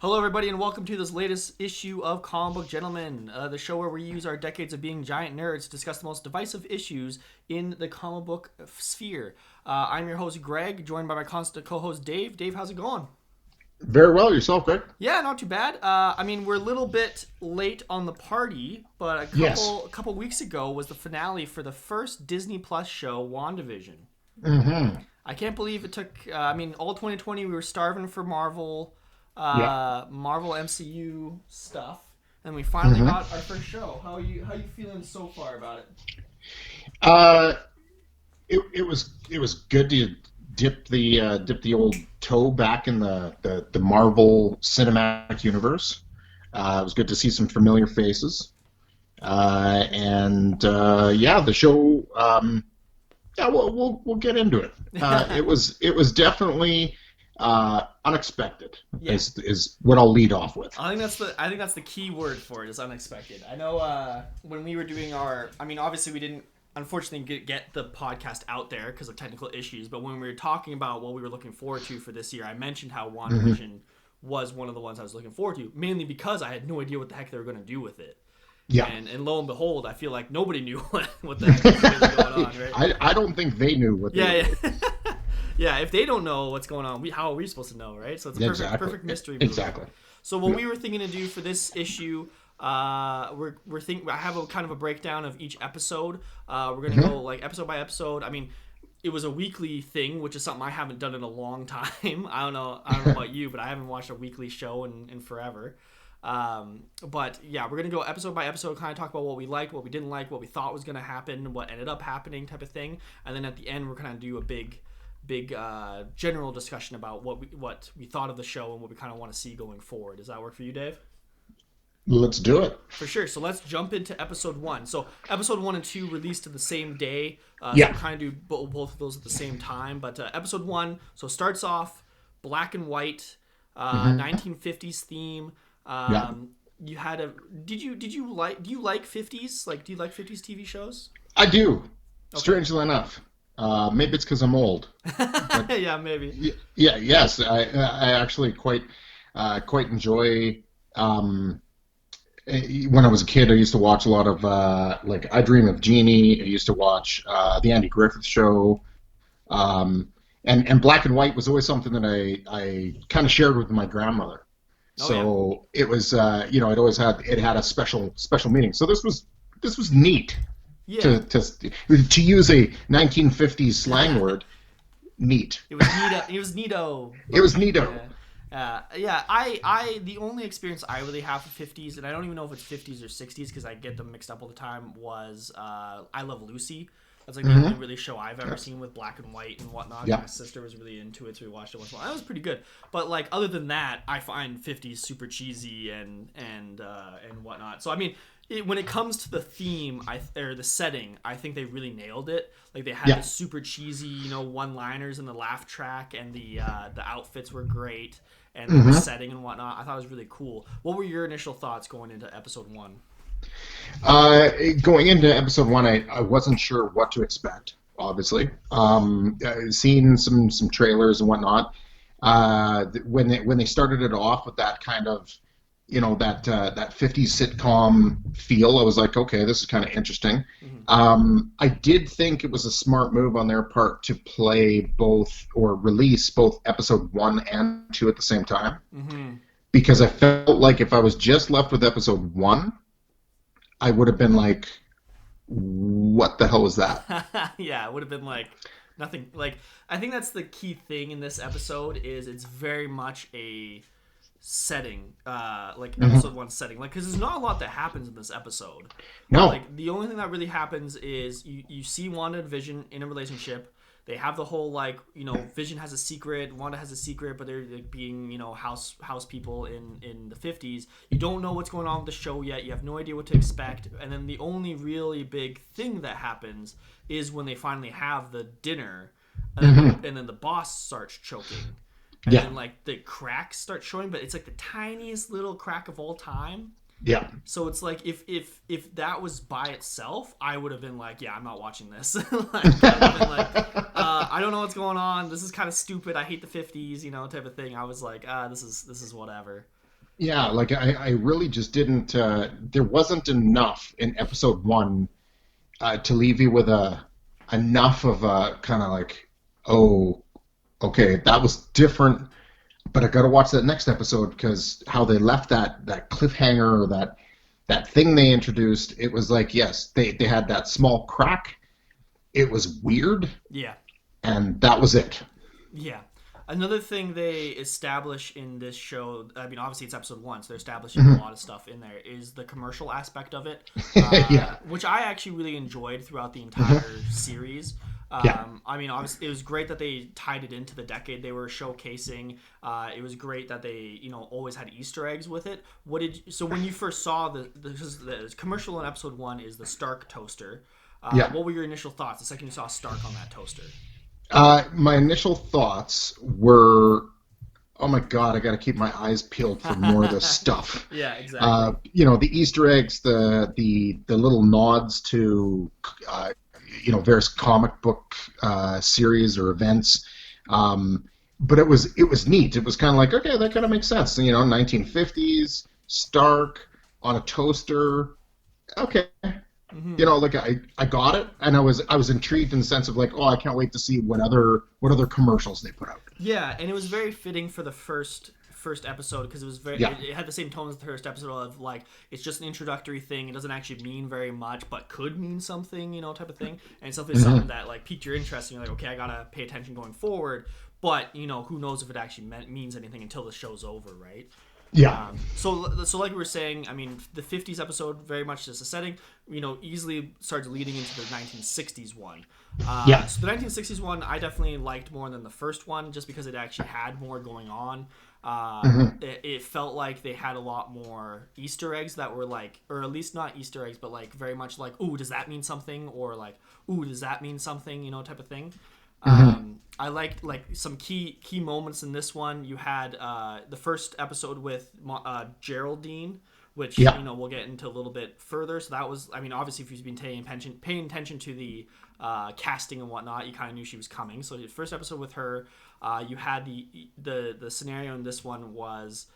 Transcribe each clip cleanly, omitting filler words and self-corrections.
Hello, everybody, and welcome to this latest issue of Comic Book Gentlemen, the show where we use our decades of being giant nerds to discuss the most divisive issues in the comic book sphere. I'm your host, Greg, joined by my constant co-host, Dave. Dave, how's it going? Very well. Yourself, Greg? Yeah, not too bad. We're a little bit late on the party, but a Yes. couple weeks ago was the finale for the first Disney Plus show, WandaVision. Mm-hmm. I can't believe it took. All 2020 we were starving for Yeah. Marvel MCU stuff, and we finally Mm-hmm. got our first show. How you feeling so far about it? Uh, it was good to dip the old toe back in the Marvel Cinematic Universe. It was good to see some familiar faces. And yeah, the show. Yeah, we'll get into it. It was definitely unexpected. Yeah, Is what I'll lead off with. I think that's the key word for it is unexpected. I know when we were doing obviously we didn't unfortunately get the podcast out there because of technical issues, but when we were talking about what we were looking forward to for this year, I mentioned how Hmm. WandaVision was one of the ones I was looking forward to, mainly because I had no idea what the heck they were going to do with it. Yeah. And lo and behold, I feel like nobody knew what the heck was really going on, right? I don't think they knew what they were Yeah, doing. yeah. Yeah, if they don't know what's going on, how are we supposed to know, right? So it's a Exactly. perfect mystery movie. Exactly. So what we were thinking to do for this issue, I have a kind of a breakdown of each episode. We're gonna Hmm. go like episode by episode. It was a weekly thing, which is something I haven't done in a long time. I don't know about you, but I haven't watched a weekly show in forever. But yeah, we're gonna go episode by episode, kind of talk about what we liked, what we didn't like, what we thought was gonna happen, what ended up happening, type of thing. And then at the end, we're gonna do a big general discussion about what we thought of the show and what we kind of want to see going forward. Does that work for you, Dave? Let's do it. For sure. So let's jump into episode one. So episode one and two released to the same day. So Yeah. we'll kind of do both of those at the same time. But episode one, so starts off black and white, Hmm. 1950s theme. Yeah. You had a do you like 50s? Like, do you like 50s TV shows? I do. Okay. Strangely enough. Maybe it's because I'm old. But Yeah, maybe. yeah, yes, I actually quite enjoy. Um, when I was a kid, I used to watch a lot of like I Dream of Jeannie. I used to watch the Andy Griffith Show. And black and white was always something that I kind of shared with my grandmother. Oh yeah. So it was, it had a special meaning. So this was neat Yeah. to use a 1950s slang word. Neat. It was neato. It was neato. It was neato. Yeah. Yeah. The only experience I really have with 50s, and I don't even know if it's 50s or 60s because I get them mixed up all the time, was I Love Lucy. That's like the only Hmm. really show I've ever Yes. seen with black and white and whatnot. Yeah. My sister was really into it, so we watched it once in a while. That was pretty good. But like other than that, I find 50s super cheesy and whatnot. So when it comes to the theme, or the setting, I think they really nailed it. Like they had Yeah. the super cheesy, one-liners and the laugh track, and the outfits were great, and the Hmm. setting and whatnot. I thought it was really cool. What were your initial thoughts going into episode one? Uh, Going into episode one, I wasn't sure what to expect. Obviously, seen some trailers and whatnot. When they started it off with that kind of, that 50s sitcom feel, I was like, okay, this is kind of interesting. Mm-hmm. I did think it was a smart move on their part to play both or release both episode one and two at the same time, Mm-hmm. because I felt like if I was just left with episode one, I would have been like, what the hell was that? Yeah, it would have been like nothing. Like I think that's the key thing in this episode is it's very much a setting, like Hmm. episode one setting. Like because there's not a lot that happens in this episode. No. Like the only thing that really happens is you see Wanda and Vision in a relationship. They have the whole like Vision has a secret, Wanda has a secret, but they're like being house people in the 50s. You don't know what's going on with the show yet. You have no idea what to expect. And then the only really big thing that happens is when they finally have the dinner, Hmm. and then the boss starts choking, and Yeah. then like the cracks start showing, but it's like the tiniest little crack of all time. Yeah. So it's like if that was by itself, I would have been like, yeah, I'm not watching this. Like, I would have been like, I don't know what's going on. This is kind of stupid. I hate the 50s, type of thing. I was like, this is whatever. Yeah, like I really just didn't. There wasn't enough in episode one to leave you with a enough of a kind of like, oh, okay, that was different. But I got to watch that next episode because how they left that cliffhanger or that thing they introduced. It was like, yes, they had that small crack. It was weird, Yeah. and that was it. Yeah. Another thing they establish in this show, I mean, obviously it's episode one, so they're establishing a Mhm. lot of stuff in there, is the commercial aspect of it, Yeah. which I actually really enjoyed throughout the Mhm. entire series. Yeah. I mean, obviously, it was great that they tied it into the decade they were showcasing. It was great that they, always had Easter eggs with it. So when you first saw the commercial in episode one is the Stark toaster. Yeah. What were your initial thoughts the second you saw Stark on that toaster? My initial thoughts were, oh my God, I got to keep my eyes peeled for more of this stuff. Yeah, exactly. The Easter eggs, the little nods to, various comic book series or events. But it was neat. It was kind of like, okay, that kind of makes sense. 1950s, Stark on a toaster. Okay, Hmm. like I got it, and I was intrigued in the sense of like, oh, I can't wait to see what other commercials they put out. Yeah, and it was very fitting for the first episode because it was very Yeah. it had the same tone as the first episode of like it's just an introductory thing. It doesn't actually mean very much, but could mean something, type of thing. And something Hmm. that like piqued your interest, and you're like, okay, I gotta pay attention going forward. But who knows if it actually means anything until the show's over, right? Yeah. So like we were saying, I mean, the '50s episode very much just a setting. Easily starts leading into the 1960s one. Yeah. So the 1960s one, I definitely liked more than the first one, just because it actually had more going on. Hmm. It felt like they had a lot more Easter eggs that were like, or at least not Easter eggs, but like very much like, ooh, does that mean something? Or like, ooh, does that mean something? Type of thing. Hmm. I liked like some key moments in this one. You had the first episode with Geraldine, which Yeah. we'll get into a little bit further. So that was, I mean, obviously if you've been paying attention to the casting and whatnot, you kind of knew she was coming. So the first episode with her, you had the scenario in this one was.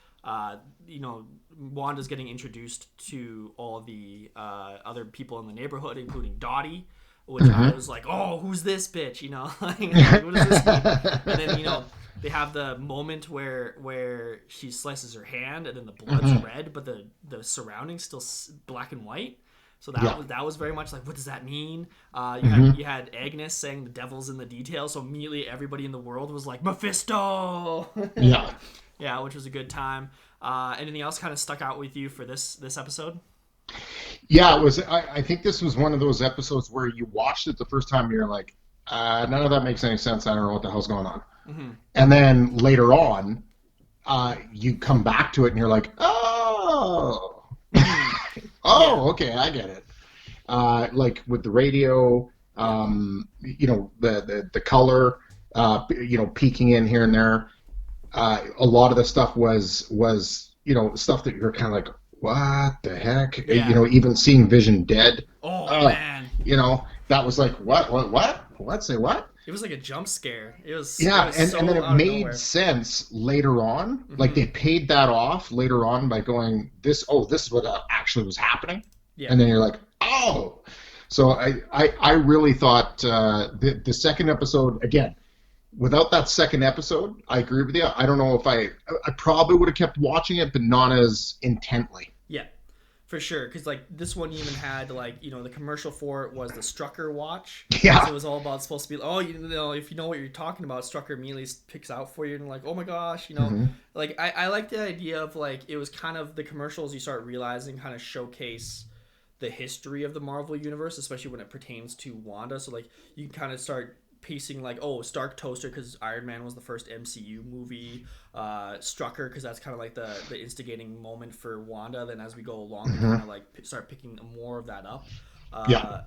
Wanda's getting introduced to all the other people in the neighborhood, including Dottie, which I Hmm. was like, oh, who's this bitch? Like, what does this mean? And then they have the moment where she slices her hand and then the blood's Hmm. red, but the surroundings still black and white. So Yeah. that was very much like, what does that mean? You had Hmm. you had Agnes saying the devil's in the details, so immediately everybody in the world was like Mephisto. Yeah. Yeah, which was a good time. Anything else kind of stuck out with you for this episode? Yeah, it was. I think this was one of those episodes where you watched it the first time, and you're like, none of that makes any sense. I don't know what the hell's going on. Mm-hmm. And then later on, you come back to it, and you're like, oh, Mm-hmm. Yeah. oh, okay, I get it. Like with the radio, Yeah. the color, peeking in here and there. A lot of the stuff was stuff that you're kind of like, what the heck? Yeah. Even seeing Vision dead, Oh uh, man, that was like, what? Say what? it was like a jump scare. It Yeah, was and then so it out of made nowhere. sense later on. Like Mm-hmm. they paid that off later on by going, this is what actually was happening. Yeah. And then you're like, oh. So I really thought the second episode, again, without that second episode, I agree with you. I don't know if I probably would have kept watching it, but not as intently. Yeah. For sure, because like this one even had like the commercial for it was the Strucker watch, so it Yeah. was all about supposed to be if you know what you're talking about, Strucker immediately picks out for you and like oh my gosh, Hmm. like I like the idea of like it was kind of the commercials you start realizing kind of showcase the history of the Marvel universe, especially when it pertains to Wanda. So like you can kind of start piecing like oh Stark toaster because Iron Man was the first MCU movie, Strucker because that's kind of like the instigating moment for Wanda. Then as we go along, we Hmm. kind of like start picking more of that up. Yeah.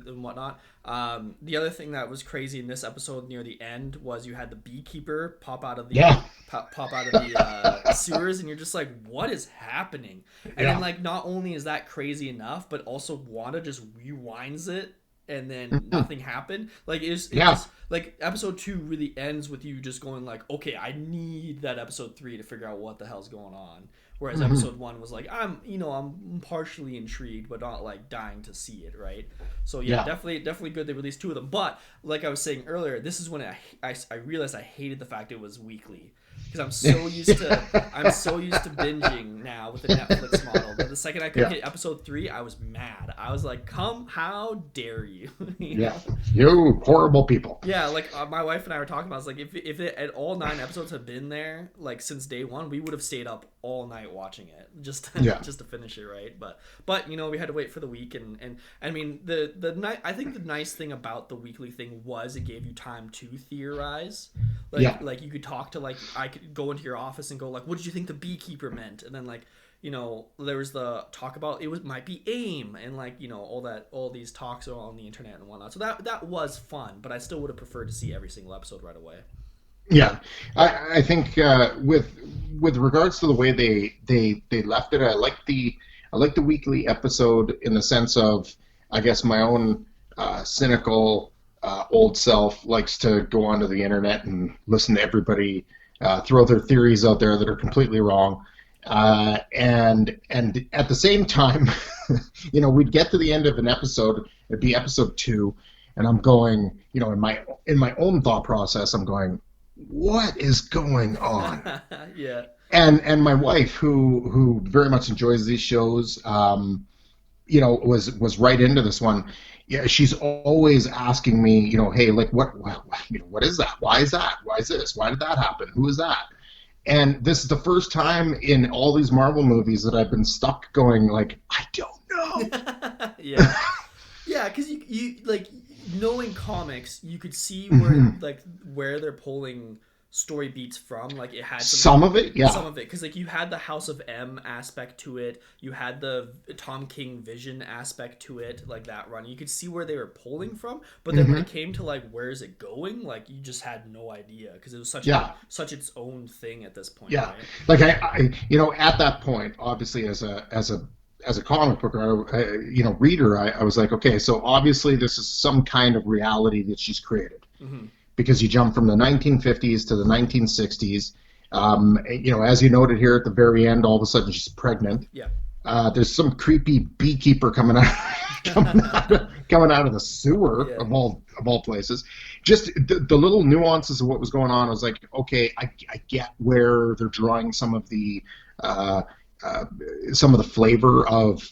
And whatnot. The other thing that was crazy in this episode near the end was you had the beekeeper Yeah. pop out of the sewers, and you're just like, what is happening? And then Yeah. like not only is that crazy enough, but also Wanda just rewinds it and then nothing happened. Like it Yeah. just like episode 2 really ends with you just going like, okay, I need that episode 3 to figure out what the hell's going on. Whereas Hmm. episode 1 was like, I'm partially intrigued, but not like dying to see it, right? So yeah, Yeah. definitely good they released 2 of them. But like I was saying earlier, this is when I realized I hated the fact it was weekly because I'm so used to binging now with the Netflix model that the second I could Yeah. hit episode 3, I was mad. I was like, "Come, how dare you?" you Yeah. know? You horrible people. Yeah, like my wife and I were talking about. I was like, if it, at all 9 episodes have been there like since day one, we would have stayed up all night watching it just Yeah. just to finish it, right? But we had to wait for the week, and I mean the night. I think the nice thing about the weekly thing was it gave you time to theorize. Yeah. Like you could talk to like I could go into your office and go like, what did you think the beekeeper meant? And then like there was the talk about it might be aim and like all these talks are on the internet and whatnot. So that was fun, but I still would have preferred to see every single episode right away. Yeah, I think with regards to the way they left it, I like the weekly episode in the sense of I guess my own cynical old self likes to go onto the internet and listen to everybody throw their theories out there that are completely wrong, and at the same time, we'd get to the end of an episode, it'd be episode 2, and I'm going, in my own thought process, I'm going, what is going on? Yeah. And my wife, who very much enjoys these shows, was right into this one. Yeah, she's always asking me, hey, like what is that? Why is that? Why is this? Why did that happen? Who is that? And this is the first time in all these Marvel movies that I've been stuck going like, I don't know. Yeah. Yeah, because you like knowing comics, you could see where like where they're pulling story beats from. Like it had Some of it, yeah. some of it because like you had the House of M aspect to it, you had the Tom King Vision aspect to it, like that run. You could see where they were pulling from, but then when it came to like where is it going, like you just had no idea because it was Yeah. such its own thing at this point, Yeah, right? like at that point, obviously, as a comic book reader, I was like, okay, so obviously this is some kind of reality that she's created Mm-hmm. because you jump from the 1950s to the 1960s. As you noted here at the very end, all of a sudden she's pregnant. Yeah. There's some creepy beekeeper coming out, coming out of the sewer Yeah. of all places. Just the little nuances of what was going on. I was like, okay, I get where they're drawing uh, some of the flavor of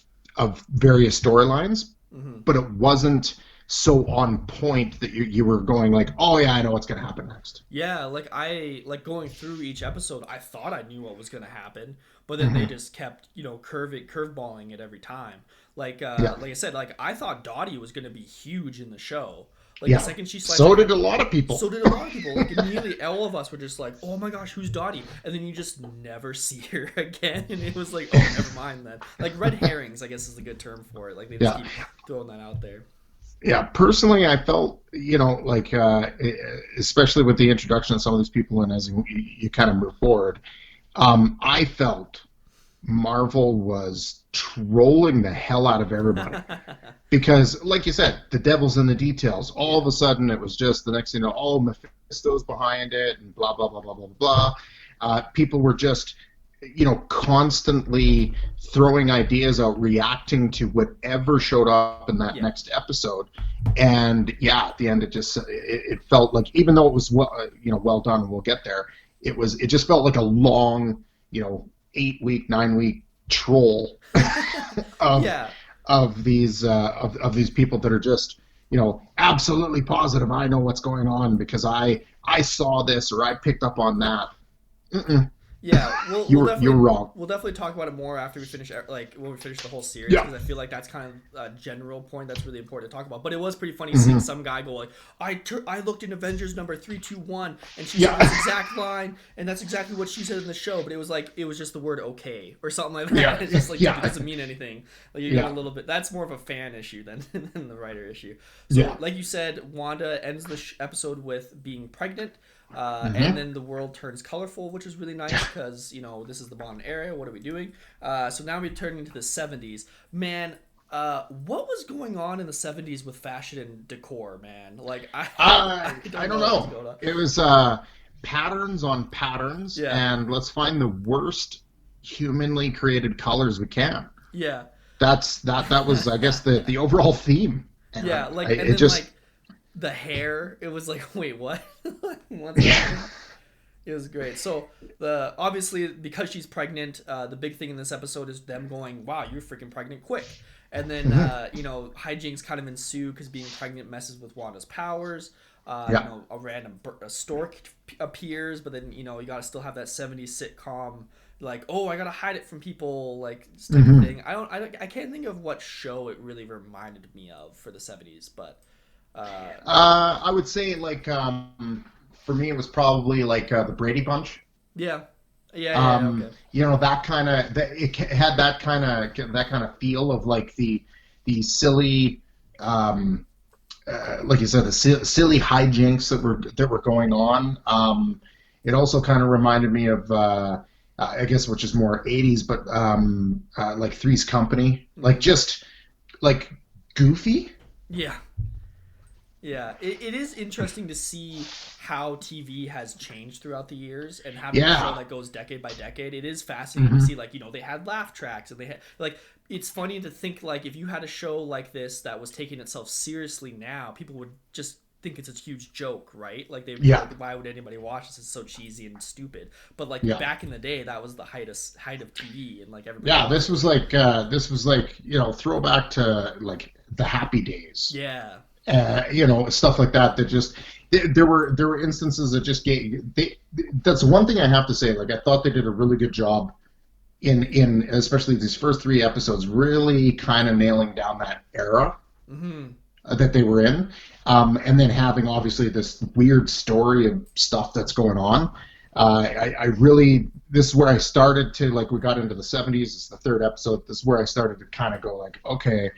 various storylines, Mm-hmm. but it wasn't so on point that you were going like, oh yeah, I know what's going to happen next. Yeah, like I like going through each episode, I thought I knew what was gonna happen, but then they just kept, curveballing it every time. Yeah, Like I said, like I thought Dottie was gonna be huge in the show. Like the yeah. second she sliced So her, did a lot of people. so did a lot of people. Like immediately, all of us were just like, "Oh my gosh, who's Dottie?" And then you just never see her again, and it was like, "Oh, never mind then." Like red herrings, I guess is a good term for it. Like they just Yeah. keep throwing that out there. Yeah, personally, I felt, like, especially with the introduction of some of these people and as you kind of move forward, I felt Marvel was trolling the hell out of everybody. Because, like you said, the devil's in the details. All of a sudden, it was just the next thing you know, oh, Mephisto's behind it, and blah, blah, blah, blah, blah, blah. People were just, constantly throwing ideas out, reacting to whatever showed up in that Yeah. next episode. And yeah, at the end, it felt like, even though it was well done, and we'll get there, it just felt like a long, 8-week, 9-week troll of Yeah. of these people that are just absolutely positive I know what's going on because I saw this or I picked up on that. Mm-mm. Yeah, You're wrong. we'll definitely talk about it more after we finish like when we finish the whole series Yeah. because I feel like that's kind of a general point that's really important to talk about. But it was pretty funny seeing some guy go like, I looked in Avengers number 321 and she said this exact line and that's exactly what she said in the show. But it was just the word okay or something like that. Yeah. It's just like Yeah. it doesn't mean anything. Like you Yeah. get a little bit. That's more of a fan issue than than the writer issue. So Yeah. like you said, Wanda ends the episode with being pregnant. And then the world turns colorful, which is really nice because this is the Bond era. What are we doing? So now we turn into the 70s. Man, What was going on in the 70s with fashion and decor, man? Like I I don't don't know what was know. going on. It was patterns on patterns, Yeah. and let's find the worst humanly created colors we can. Yeah. That was, I guess, the overall theme. Yeah, And like and it then just like the hair, it was like, wait, what? What's happening? It was great. So the obviously because she's pregnant, the big thing in this episode is them going, "Wow, you're freaking pregnant quick." And then Mhm. hijinks kind of ensue because being pregnant messes with Wanda's powers. Yeah. A random a stork appears, but then you gotta still have that '70s sitcom like, oh, I gotta hide it from people like this type of Hmm. thing. I can't think of what show it really reminded me of for the '70s, but uh, I would say like for me it was probably like the Brady Bunch. yeah, yeah, okay, That kind of had that kind of feel of like the silly, um, like you said, the silly hijinks that were going on. It also kind of reminded me of, I guess, which is more '80s, but like Three's Company, like hmm just like goofy. yeah. Yeah, it is interesting to see how TV has changed throughout the years, and having a show Yeah. that goes decade by decade. It is fascinating to Hmm. see, like, they had laugh tracks, and they had, like, it's funny to think, like, if you had a show like this that was taking itself seriously now, people would just think it's a huge joke, right? Like, they'd be Yeah. like, why would anybody watch this? It's so cheesy and stupid. But, like, Yeah. back in the day, that was the height of TV, and, like, everybody Yeah. watched it. This was like throwback to like the happy days. Yeah. Stuff like that. That just there were instances that just gave. That's one thing I have to say. Like I thought they did a really good job in especially these first three episodes, really kind of nailing down that era hmm that they were in, and then having obviously this weird story of stuff that's going on. I really this is where I started to like we got into the '70s. It's the third episode. This is where I started to kind of go like, okay,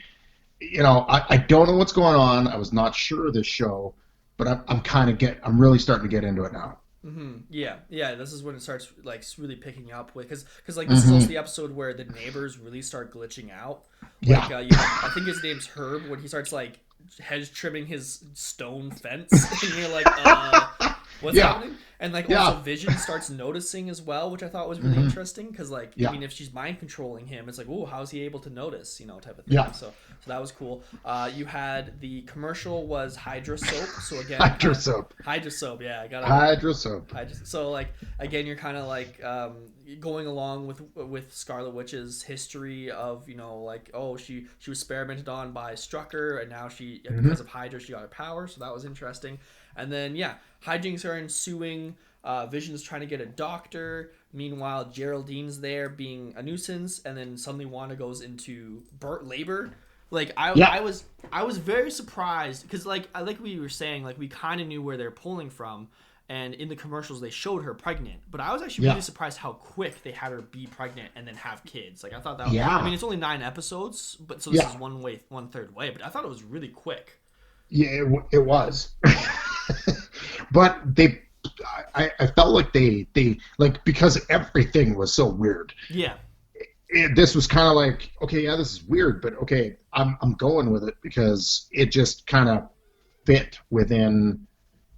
I don't know what's going on. I was not sure of this show, but I'm really starting to get into it now. Yeah, yeah. This is when it starts like really picking up with because like this is also Hmm. the episode where the neighbors really start glitching out. Like Yeah. you have, I think his name's Herb when he starts like hedge trimming his stone fence, and you're like, what's Yeah. happening? And like also Yeah. Vision starts noticing as well, which I thought was really Hmm. interesting because like I Yeah. mean if she's mind controlling him, it's like, oh, how's he able to notice, type of thing. Yeah. So that was cool. You had the commercial was Hydra soap, so again, kind Hydro of soap. Hydra soap. Yeah, I gotta. Hydro soap. I just so like again, you're kind of like going along with Scarlet Witch's history of like, oh, she was experimented on by Strucker, and now she because Hmm. of Hydra she got her power, so that was interesting. And then yeah, hijinks are ensuing. Vision's trying to get a doctor. Meanwhile, Geraldine's there being a nuisance, and then suddenly Wanda goes into labor. Like Yeah. I was very surprised because like we were saying, like we kind of knew where they're pulling from, and in the commercials they showed her pregnant, but I was actually really Yeah. surprised how quick they had her be pregnant and then have kids. Like I thought that, I mean Yeah. it's only 9 episodes, but so this is Yeah. one third way, but I thought it was really quick. Yeah. It was. But I felt like they like because everything was so weird. Yeah, This was kind of like, okay, yeah, this is weird, but okay, I'm going with it because it just kind of fit within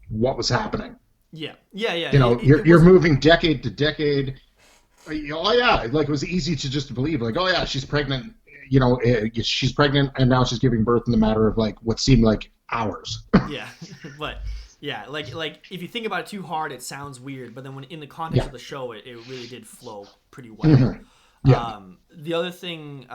what was happening. yeah. You're It you're wasn't. moving decade to decade. Oh yeah, like it was easy to just believe, like, oh yeah, she's pregnant. She's pregnant, and now she's giving birth in the matter of like what seemed like hours. Yeah, but yeah, like if you think about it too hard, it sounds weird. But then when in the context Yeah. of the show, it really did flow pretty well. Hmm. Yeah. The other thing,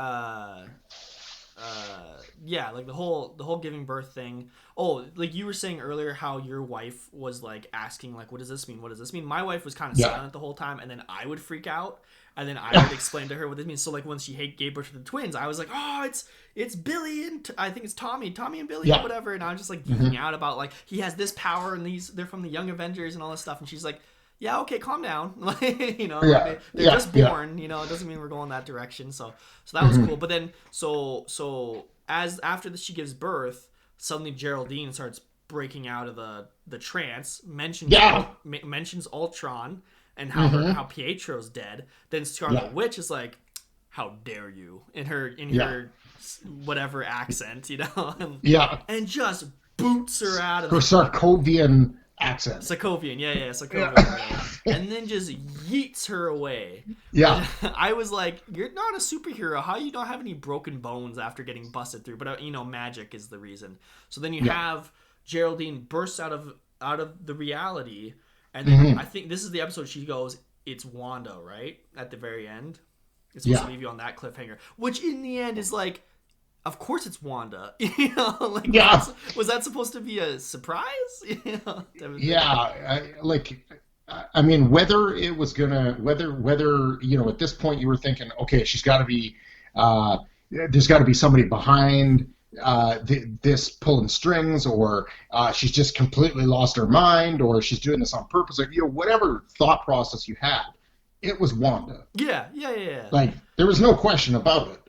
yeah, like the whole giving birth thing. Oh, like you were saying earlier, how your wife was like asking, like, "What does this mean? What does this mean?" My wife was kind of Yeah. silent the whole time, and then I would freak out, and then I would explain to her what this means. So like when she gave birth to the twins, I was like, "Oh, it's Billy and I think it's Tommy and Billy or Yeah. whatever," and I was just like Hmm. geeking out about like he has this power and they're from the Young Avengers and all this stuff, and she's like, yeah, okay, calm down. Like, like Yeah. they're Yeah. just Yeah. born. It doesn't mean we're going that direction. So that was Hmm. cool. But then, so as after she gives birth, suddenly Geraldine starts breaking out of the trance. Yeah. Mentions Ultron and how Hmm. Pietro's dead. Then Yeah. Scarlet Witch is like, how dare you, in her Yeah. whatever accent, Yeah. and just boots her out of Her the Sarkovian accent. Sokovian, yeah, Yeah. Sokovian, yeah. And then just yeets her away. Which Yeah. I was like, you're not a superhero. How you don't have any broken bones after getting busted through? But magic is the reason. So then you Yeah. have Geraldine bursts out of the reality, and then Hmm. I think this is the episode she goes, "It's Wanda," right at the very end. It's supposed to Yeah. leave you on that cliffhanger, which in the end is like, of course it's Wanda. Like Yeah. was that supposed to be a surprise? Type of Yeah. thing. I mean, whether it was gonna, whether, at this point you were thinking, okay, she's got to be, there's got to be somebody behind this pulling strings, or she's just completely lost her mind, or she's doing this on purpose, or whatever thought process you had, it was Wanda. Yeah. Like there was no question about it.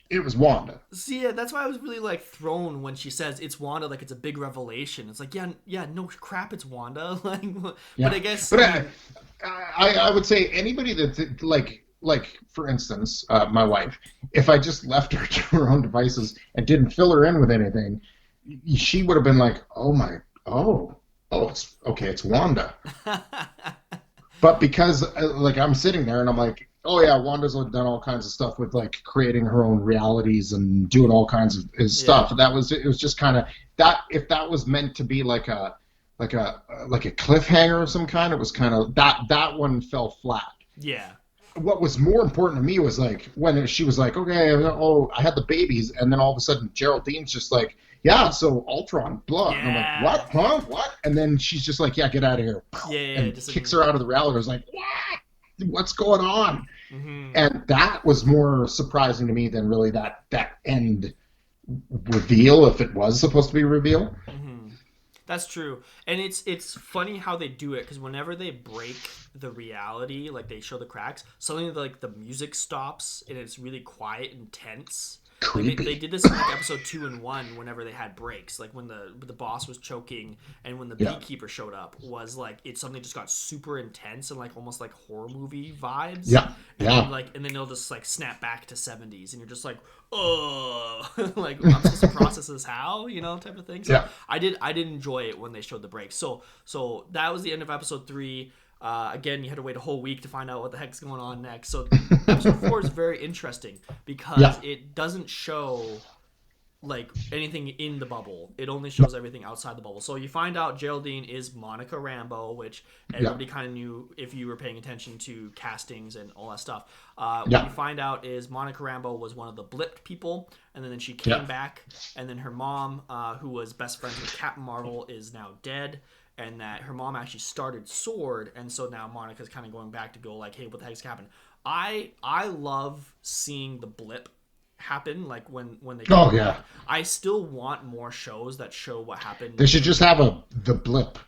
It was Wanda. See, yeah, that's why I was really like thrown when she says it's Wanda, like it's a big revelation. It's like, yeah, no crap, it's Wanda. Like, but Yeah, I guess, but I mean, I would say anybody that like for instance, my wife, if I just left her to her own devices and didn't fill her in with anything, she would have been like, it's okay, it's Wanda. But because like I'm sitting there and I'm like, oh yeah, Wanda's done all kinds of stuff with like creating her own realities and doing all kinds of yeah, stuff. It was just kind of that, if that was meant to be like a cliffhanger of some kind, it was kind of that one fell flat. yeah, What was more important to me was like when she was like, okay, oh, I had the babies, and then all of a sudden Geraldine's just like, yeah, so Ultron, blah, and I'm like, yeah, what, huh, what? And then she's just like, yeah, get out of here, yeah, and just kicks her out of the reality. I was like, what's going on? hmm And that was more surprising to me than really that end reveal, if it was supposed to be a reveal. hmm That's true, and it's funny how they do it because whenever they break the reality, like they show the cracks, suddenly like the music stops and it's really quiet and tense. Like they Creepy. did this in like episode 2 and 1 whenever they had breaks, like when the boss was choking and when the Yeah, beekeeper showed up was like it suddenly just got super intense and like almost like horror movie vibes, yeah, and yeah, then it'll just like snap back to 70s and you're just like, oh, like I'm supposed to process this how, type of thing. So yeah, I did enjoy it when they showed the break. So that was the end of episode 3. Again, you had to wait a whole week to find out what the heck's going on next. So episode 4 is very interesting because yeah, it doesn't show like anything in the bubble. It only shows everything outside the bubble. So you find out Geraldine is Monica Rambeau, which yeah, everybody kind of knew if you were paying attention to castings and all that stuff. What you yeah, find out is Monica Rambeau was one of the blipped people, and then she came yeah, back, and then her mom, who was best friends with Captain Marvel, is now dead. And that her mom actually started Sword, and so now Monica's kind of going back to go like, hey, what the heck's happened? I love seeing the blip happen, like when they oh come yeah. back. I still want more shows that show what They happened. should just have the blip.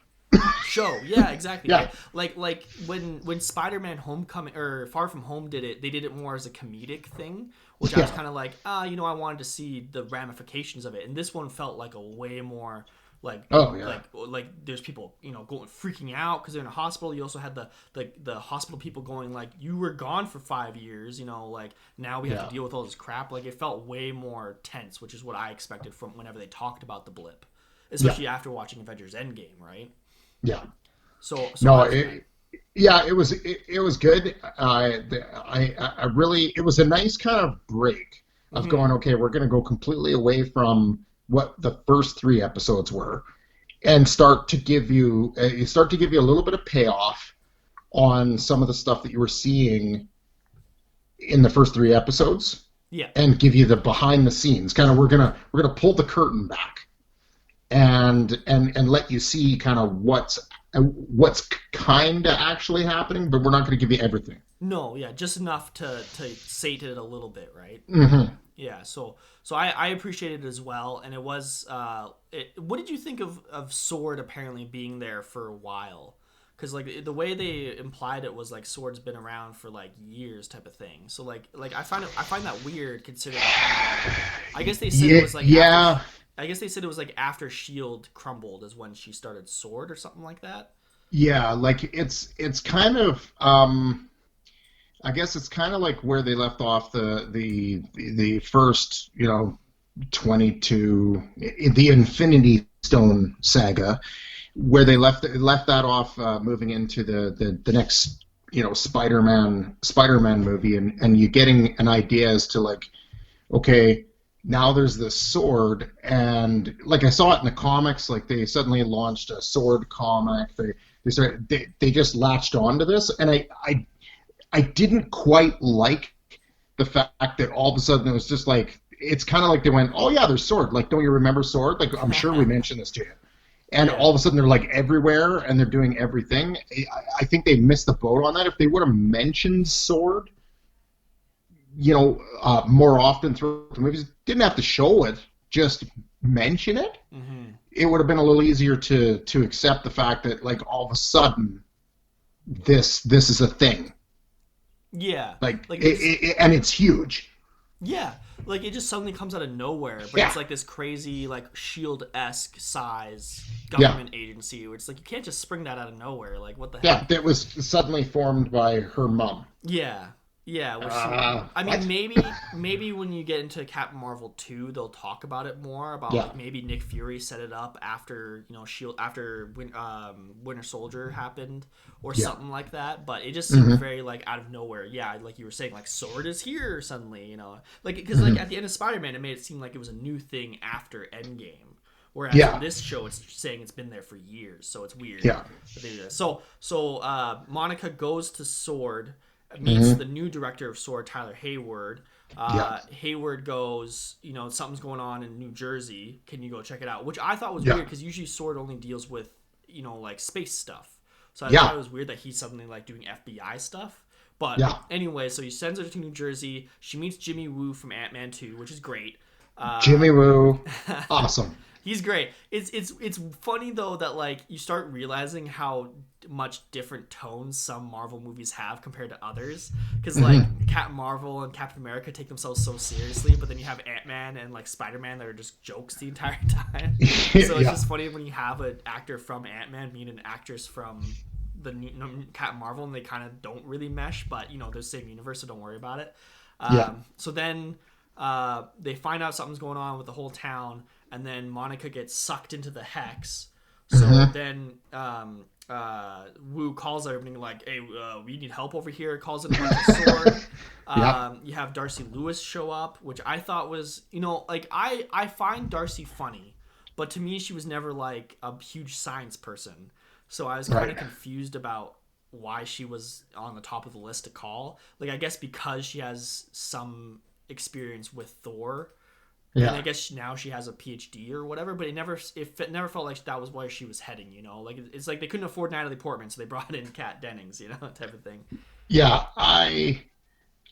Show, yeah, exactly. Yeah, Like when Spider-Man Homecoming or Far From Home did it, they did it more as a comedic thing, which I was yeah, kind of like, I wanted to see the ramifications of it, and this one felt like a way more like oh yeah, like there's people going freaking out because they're in a hospital. You also had the hospital people going like, you were gone for 5 years, like now we have yeah, to deal with all this crap. Like it felt way more tense, which is what I expected from whenever they talked about the blip, yeah, especially after watching Avengers Endgame, right? yeah. So No, I was like, yeah, it was good. I really, it was a nice kind of break of mm-hmm, going, okay, we're going to go completely away from what the first three episodes were, and start to give you a little bit of payoff on some of the stuff that you were seeing in the first three episodes, yeah, and give you the behind the scenes kind of, we're gonna pull the curtain back and let you see kind of what's kind of actually happening, but we're not going to give you everything. no, yeah, just enough to sate it a little bit, right? Hmm. Yeah, so I appreciated it as well, and it was what did you think of Sword apparently being there for a while? Because like the way they implied it was like Sword's been around for like years type of thing. So like I find that weird considering I guess they said it Yeah, was like after yeah, I guess they said it was like after Shield crumbled is when she started Sword or something like that. yeah. Like it's kind of I guess it's kind of like where they left off the first, 22, the Infinity Stone saga, where they left that off, moving into the next, Spider-Man movie, and you getting an idea as to, like, okay, now there's this sword, and like I saw it in the comics, like they suddenly launched a sword comic. They just latched onto this, and I didn't quite like the fact that all of a sudden it was just like, it's kind of like they went, oh yeah, there's sword. Like, don't you remember sword? Like, I'm sure we mentioned this to you. And Yeah. all of a sudden they're like everywhere and they're doing everything. I think they missed the boat on that. If they would have mentioned sword, more often through the movies, didn't have to show it, just mention it. Hmm. It would have been a little easier to accept the fact that, like, all of a sudden this is a thing. Yeah. Like, Like and it's huge. yeah, like it just suddenly comes out of nowhere, but Yeah, it's like this crazy like Shield-esque size yeah, government agency where it's like you can't just spring that out of nowhere. Like what the yeah. heck? That was suddenly formed by her mom. Yeah. Yeah, which I mean What? maybe when you get into Captain Marvel 2, they'll talk about it more about Yeah. like maybe Nick Fury set it up after, Shield after Winter Soldier happened or Yeah. something like that, but it just seemed Hmm. very like out of nowhere. Yeah, like you were saying like sword is here suddenly, Like cuz like Hmm. at the end of Spider-Man it made it seem like it was a new thing after Endgame. Whereas in Yeah. this show, it's saying it's been there for years, so it's weird. Yeah. That they do that. So Monica goes to Sword, meets Hmm. the new director of Sword, Tyler Hayward. Yeah. Hayward goes, something's going on in New Jersey. Can you go check it out? Which I thought was Yeah. weird because usually Sword only deals with, like space stuff. So I thought Yeah. it was weird that he's suddenly like doing FBI stuff. But Yeah. anyway, so he sends her to New Jersey. She meets Jimmy Woo from Ant-Man 2, which is great. Uh, Jimmy Woo. Awesome. He's great. It's funny though that like you start realizing how much different tones some Marvel movies have compared to others. Because like Hmm. Captain Marvel and Captain America take themselves so seriously, but then you have Ant Man and like Spider Man that are just jokes the entire time. So it's Yeah. just funny when you have an actor from Ant Man meet an actress from the new, Captain Marvel, and they kind of don't really mesh. But they're the same universe, so don't worry about it. Yeah. So then they find out something's going on with the whole town, and then Monica gets sucked into the hex. So Hmm. then Wu calls everybody like, "Hey, we need help over here." Calls in a bunch of sword. Yeah. You have Darcy Lewis show up, which I thought was, like I find Darcy funny, but to me she was never like a huge science person. So I was kind of Right. confused about why she was on the top of the list to call. Like I guess because she has some experience with Thor, and I Yeah. guess now she has a PhD or whatever. But it never felt like that was where she was heading. Like it's like they couldn't afford Natalie Portman, so they brought in Kat Dennings, type of thing. Yeah.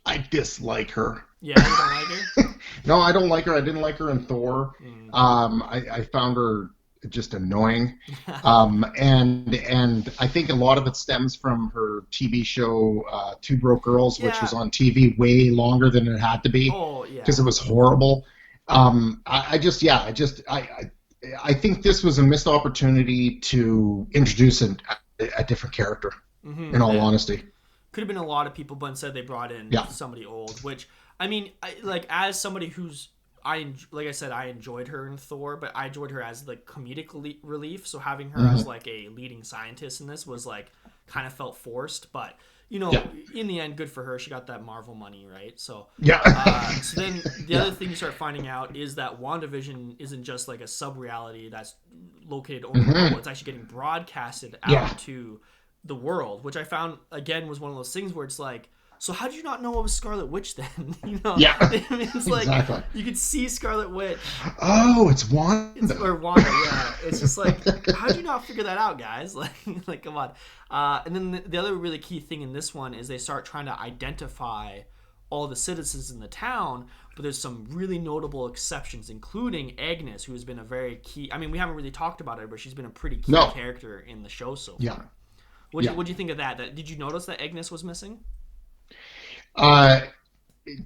I dislike her. Yeah, you don't like her? No, I don't like her. I didn't like her in Thor. Mm. I found her just annoying. And I think a lot of it stems from her TV show, Two Broke Girls, which was Yeah. on TV way longer than it had to be Oh yeah. because it was horrible. I think this was a missed opportunity to introduce a different character. In all Yeah. honesty, Could have been a lot of people, but instead they brought in yeah. somebody old. Which I mean, like as somebody who's like I said, I enjoyed her in Thor, but I enjoyed her as like comedic relief. So having her as Hmm. like a leading scientist in this was like kind of felt forced. But Yeah. in the end, good for her. She got that Marvel money, right? So Yeah. so then the Yeah. other thing you start finding out is that WandaVision isn't just like a sub reality that's located only in the Hmm. bubble. It's actually getting broadcasted Yeah. out to the world, which I found again was one of those things where it's like, so how did you not know it was Scarlet Witch then? Yeah. I mean, it's like Exactly. you could see Scarlet Witch Oh, it's Wanda. or Wanda, yeah. It's just like, how did you not figure that out, guys? Like come on. And then the other really key thing in this one is they start trying to identify all the citizens in the town, but there's some really notable exceptions, including Agnes, who has been a very key. I mean, we haven't really talked about her, but she's been a pretty key No. character in the show so far. Yeah. What Yeah. do you think of that? Did you notice that Agnes was missing? Uh,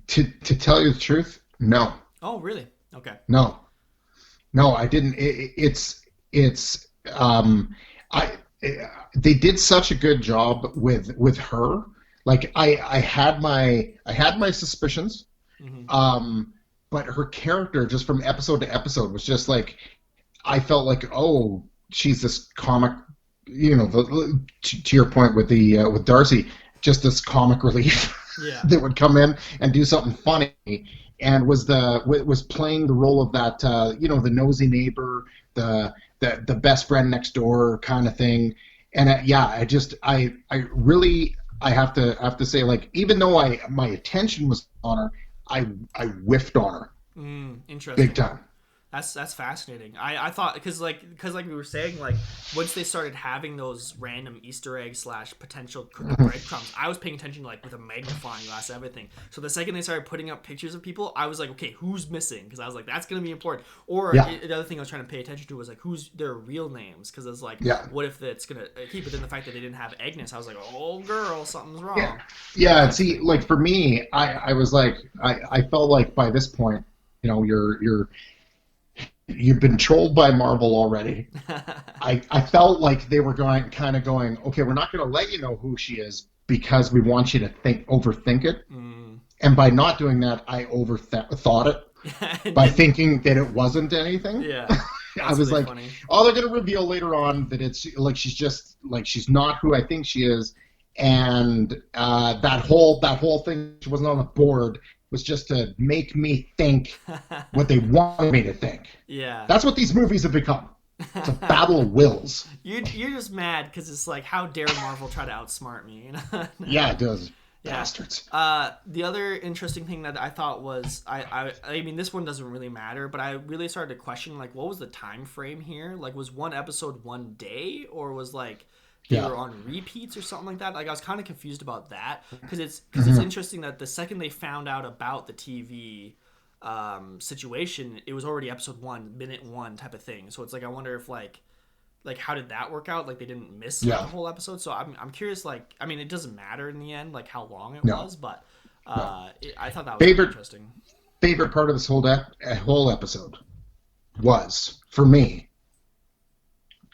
to tell you the truth, no, Oh, really? Okay. no, no, I didn't. It's I they did such a good job with her Like I had my suspicions, Hmm. um, but her character just from episode to episode was just like I felt like, oh, she's this comic, to your point with the with Darcy, just this comic relief Yeah. that would come in and do something funny, and was playing the role of that, the nosy neighbor, the best friend next door kind of thing, and yeah, I really I have to say, like, even though I my attention was on her, I whiffed on her big Interesting. time. That's fascinating. I thought because we were saying, like, once they started having those random Easter eggs slash potential cookie breadcrumbs, I was paying attention, like, with a magnifying glass, everything. So the second they started putting up pictures of people, I was like, okay, who's missing? Because I was like, that's gonna be important. Or Yeah, the other thing I was trying to pay attention to was like who's their real names, because it's like, yeah. what if it's gonna keep? But then the fact that they didn't have Agnes, I was like, oh girl, something's Yeah, wrong. yeah. And see, Interesting. like for me, I was like, I felt like by this point, you've been trolled by Marvel already. I felt like they were going, okay, we're not going to let you know who she is because we want you to overthink it. Mm. And by not doing that, I overthought it And by then, thinking that it wasn't anything. yeah, I that's was really like, funny. oh, they're going to reveal later on that it's like she's not who I think she is, and that whole thing, she wasn't on the board, was just to make me think what they wanted me to think. Yeah. That's what these movies have become. It's a battle of wills. You're just mad because it's like, how dare Marvel try to outsmart me? You know? Yeah, it does. Yeah. Bastards. The other interesting thing that I thought was I mean, this one doesn't really matter, but I really started to question, like, what was the time frame here? Like, was one episode one day, or was like they Yeah. were on repeats or something like that? Like, I was kind of confused about that, because it's Mhm. interesting that the second they found out about the TV situation, it was already episode one, minute one type of thing. So it's like, I wonder if like how did that work out? Like, they didn't miss like a Yeah. whole episode. So I'm curious. Like, I mean, it doesn't matter in the end, like how long it No. was, but No. I thought that was really Favorite interesting. favorite part of this whole episode was, for me,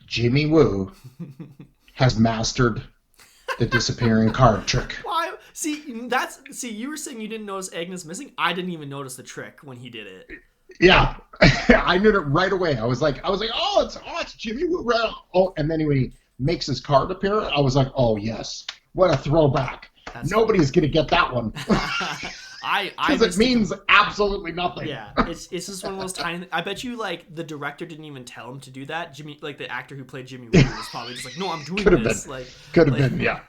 Jimmy Woo has mastered the disappearing card trick. Why? See, you were saying you didn't notice Agnes missing. I didn't even notice the trick when he did it. Yeah, I knew it right away. I was like, oh, it's Jimmy Woo. Oh, and then when he makes his card appear, I was like, oh yes, what a throwback. That's funny. Nobody's gonna get that one I because it missed it. means absolutely nothing. Yeah, it's just one of those tiny. I bet you, like, the director didn't even tell him to do that. Jimmy, like the actor who played Jimmy Woo, was probably just like, no, I'm doing Could have this. been, Like, could have like been, yeah,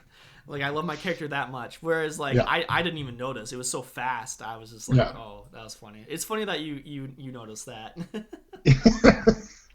like, I love my character that much. Whereas, like, yeah, I didn't even notice. It was so fast. I was just like, yeah. oh, that was funny. It's funny that you noticed that.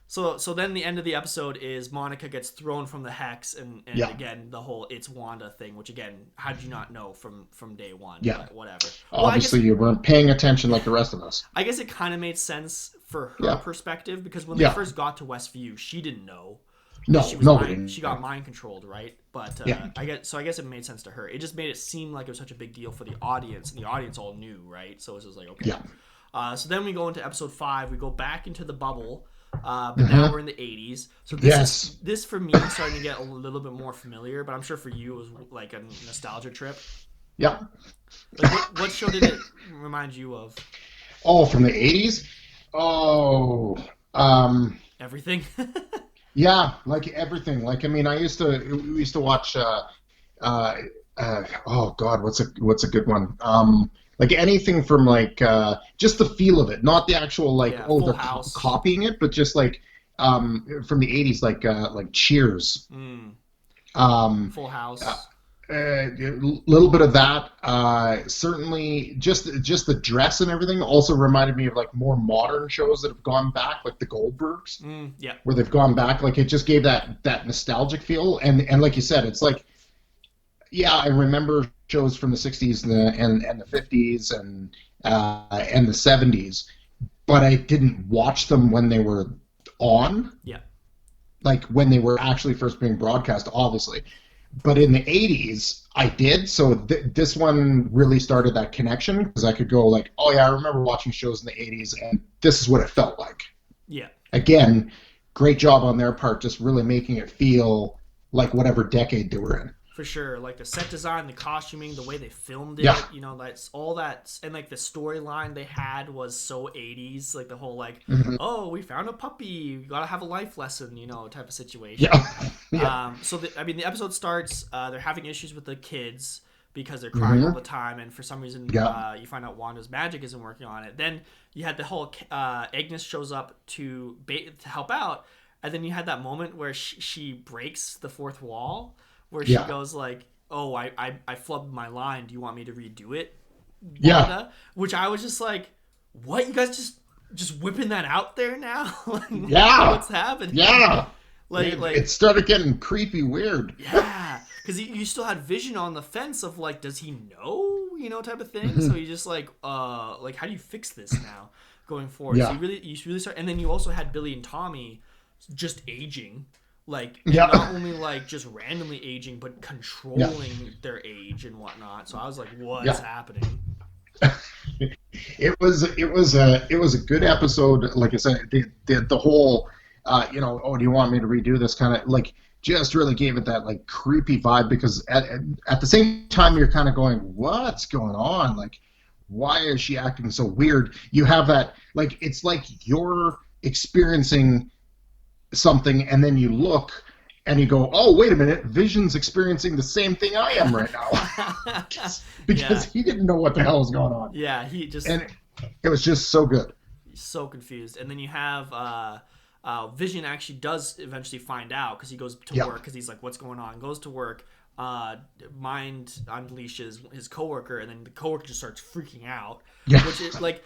So then the end of the episode is Monica gets thrown from the hex, and Yeah, again the whole it's Wanda thing, which again, how did you not know from day one? yeah. But whatever. Well, Obviously, you weren't paying attention like the rest of us. I guess it kind of made sense for her Yeah, perspective, because when they yeah. first got to Westview, she didn't know because No, nobody. she got mind controlled, right? But Yeah, I guess it made sense to her. It just made it seem like it was such a big deal for the audience, and the audience all knew, right? So it was just like, okay. yeah. So then we go into episode 5. We go back into the bubble, but now Hmm. we're in the 80s. So Yes. this for me is starting to get a little bit more familiar. But I'm sure for you it was like a nostalgia trip. Yeah. Like, what show did it remind you of? Oh, from the 80s? Oh, um, Everything. yeah, like everything. Like, I mean, we used to watch, uh, oh God, what's a good one? Like anything from like, just the feel of it, not the actual, like, Yeah, oh, Full they're House. copying it, but just like, from the 80s, like Cheers. Mm, Um, Full uh, House. a little bit of that. Certainly, just the dress and everything also reminded me of like more modern shows that have gone back, like the Goldbergs, Yeah. where they've gone back. Like it just gave that nostalgic feel. And like you said, it's like, yeah, I remember shows from the '60s and the '50s and the '70s, but I didn't watch them when they were on, Yeah. like when they were actually first being broadcast, obviously. But in the 80s, I did. So this one really started that connection because I could go like, oh yeah, I remember watching shows in the 80s, and this is what it felt like. Yeah. Again, great job on their part, just really making it feel like whatever decade they were in. For sure, like the set design, the costuming, the way they filmed it, Yeah. that's all that, and like the storyline they had was so 80s, like the whole like, Hmm. oh, we found a puppy, you gotta have a life lesson, type of situation. Yeah. Yeah. I mean, the episode starts, they're having issues with the kids because they're crying all Hmm. the time, and for some reason, Yeah. you find out Wanda's magic isn't working on it. Then you had the whole Agnes shows up to help out, and then you had that moment where she breaks the fourth wall where she Yeah. goes like, "Oh, I flubbed my line. Do you want me to redo it, Yeah. Wanda?" Which I was just like, "What? You guys just whipping that out there now? Like, Yeah. what's happening?" Yeah. Like It started getting creepy weird. yeah, because you still had Vision on the fence of like, does he know, type of thing. So you just like how do you fix this now going forward? So Yeah. you really start, and then you also had Billy and Tommy just aging. Like, and Yeah. not only like just randomly aging, but Yeah. controlling their age and whatnot. So I was like, what's Yeah. happening? It was a good episode. Like I said, the whole oh, do you want me to redo this kind of like just really gave it that like creepy vibe because at the same time you're kind of going, what's going on? Like, why is she acting so weird? You have that like it's like you're experiencing something and then you look and you go, oh, wait a minute, Vision's experiencing the same thing I am right now. Because Yeah. he didn't know what the hell was going on. Yeah, he just And it was just so good. so confused. And then you have Vision actually does eventually find out because he goes to Yeah. work because he's like, "What's going on?" Goes to work. Mind unleashes his coworker, and then the coworker just starts freaking out. Yeah. Which is like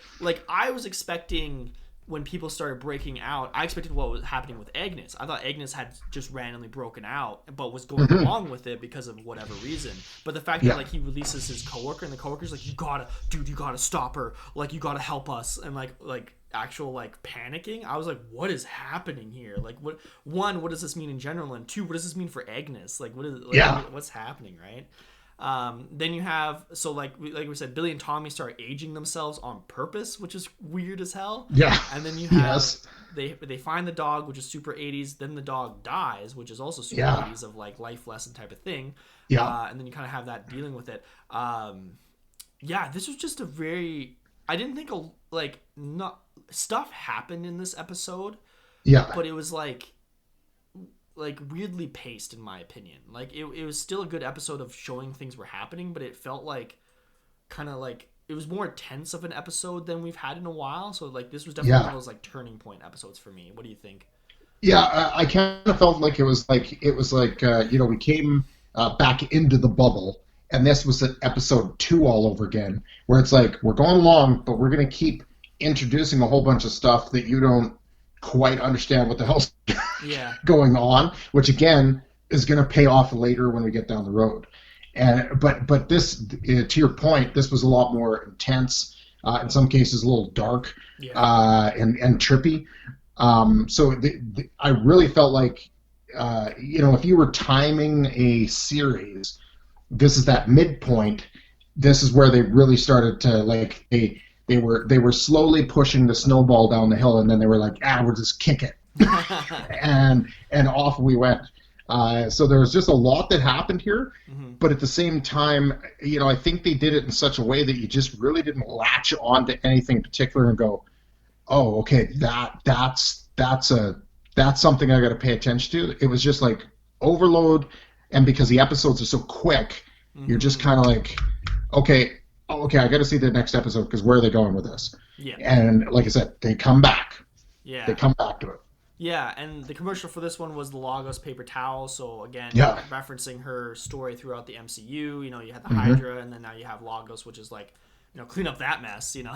I was expecting when people started breaking out. I expected what was happening with Agnes. I thought Agnes had just randomly broken out, but was going along with it because of whatever reason. But the fact Yeah. that like he releases his coworker, and the coworker's like, you gotta stop her. Like, you gotta help us, and like actual like panicking. I was like, what is happening here? Like, what does this mean in general, and two, what does this mean for Agnes? Like, Yeah. what's happening, right? Then you have like we said, Billy and Tommy start aging themselves on purpose, which is weird as hell. Yeah. And then you have Yes. they find the dog, which is super 80s. Then the dog dies, which is also super Yeah. 80s of like life lesson type of thing. Yeah. And then you kind of have that dealing with it. Yeah, this was just a very. I didn't think like not stuff happened in this episode, Yeah. but it was like weirdly paced in my opinion. Like it was still a good episode of showing things were happening, but it felt like kind of like it was more tense of an episode than we've had in a while. So like this was definitely Yeah. one of those like turning point episodes for me. What do you think? Yeah. I kind of felt like it was like we came back into the bubble, and this was an episode 2 all over again, where it's like we're going along, but we're gonna keep introducing a whole bunch of stuff that you don't quite understand what the hell's Yeah. going on, which again is going to pay off later when we get down the road. And but this, to your point, this was a lot more intense. In some cases, a little dark Yeah. and trippy. So I really felt like if you were timing a series, this is that midpoint. This is where they really started to like they were slowly pushing the snowball down the hill, and then they were like, we'll just kick it, and off we went. So there was just a lot that happened here, but at the same time, I think they did it in such a way that you just really didn't latch on to anything particular and go, oh, okay, that's something I got to pay attention to. It was just like overload, and because the episodes are so quick, you're just kind of like, okay, I got to see the next episode because where are they going with this? Yeah. And like I said, they come back. Yeah. They come back to it. Yeah, and the commercial for this one was the Lagos paper towel. So again, Yeah. referencing her story throughout the MCU. You had the Hydra, and then now you have Lagos, which is like, clean up that mess. Yeah.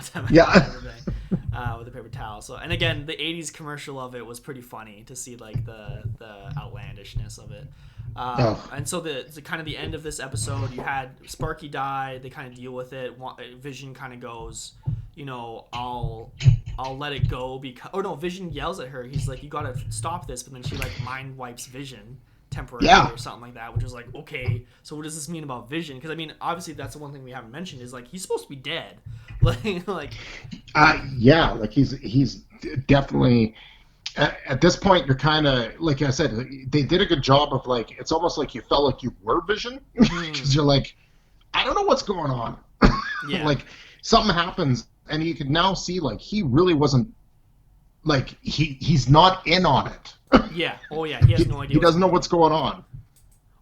With the paper towel. So, and again, the '80s commercial of it was pretty funny to see like the outlandishness of it. And so the kind of the end of this episode, you had Sparky die. They kind of deal with it. Vision kind of goes, I'll let it go because. Oh no, Vision yells at her. He's like, you gotta stop this. But then she like mind wipes Vision temporarily or something like that, which was like, okay, so what does this mean about Vision? Because I mean, obviously that's the one thing we haven't mentioned is like he's supposed to be dead. Like Yeah, like he's definitely at this point, you're kind of like I said, they did a good job of like it's almost like you felt like you were Vision Mm, because you're like, I don't know what's going on. yeah. Like something happens, and you can now see like he really wasn't like he's not in on it. Yeah. Oh yeah. He has no idea He what's doesn't know going on. what's going on.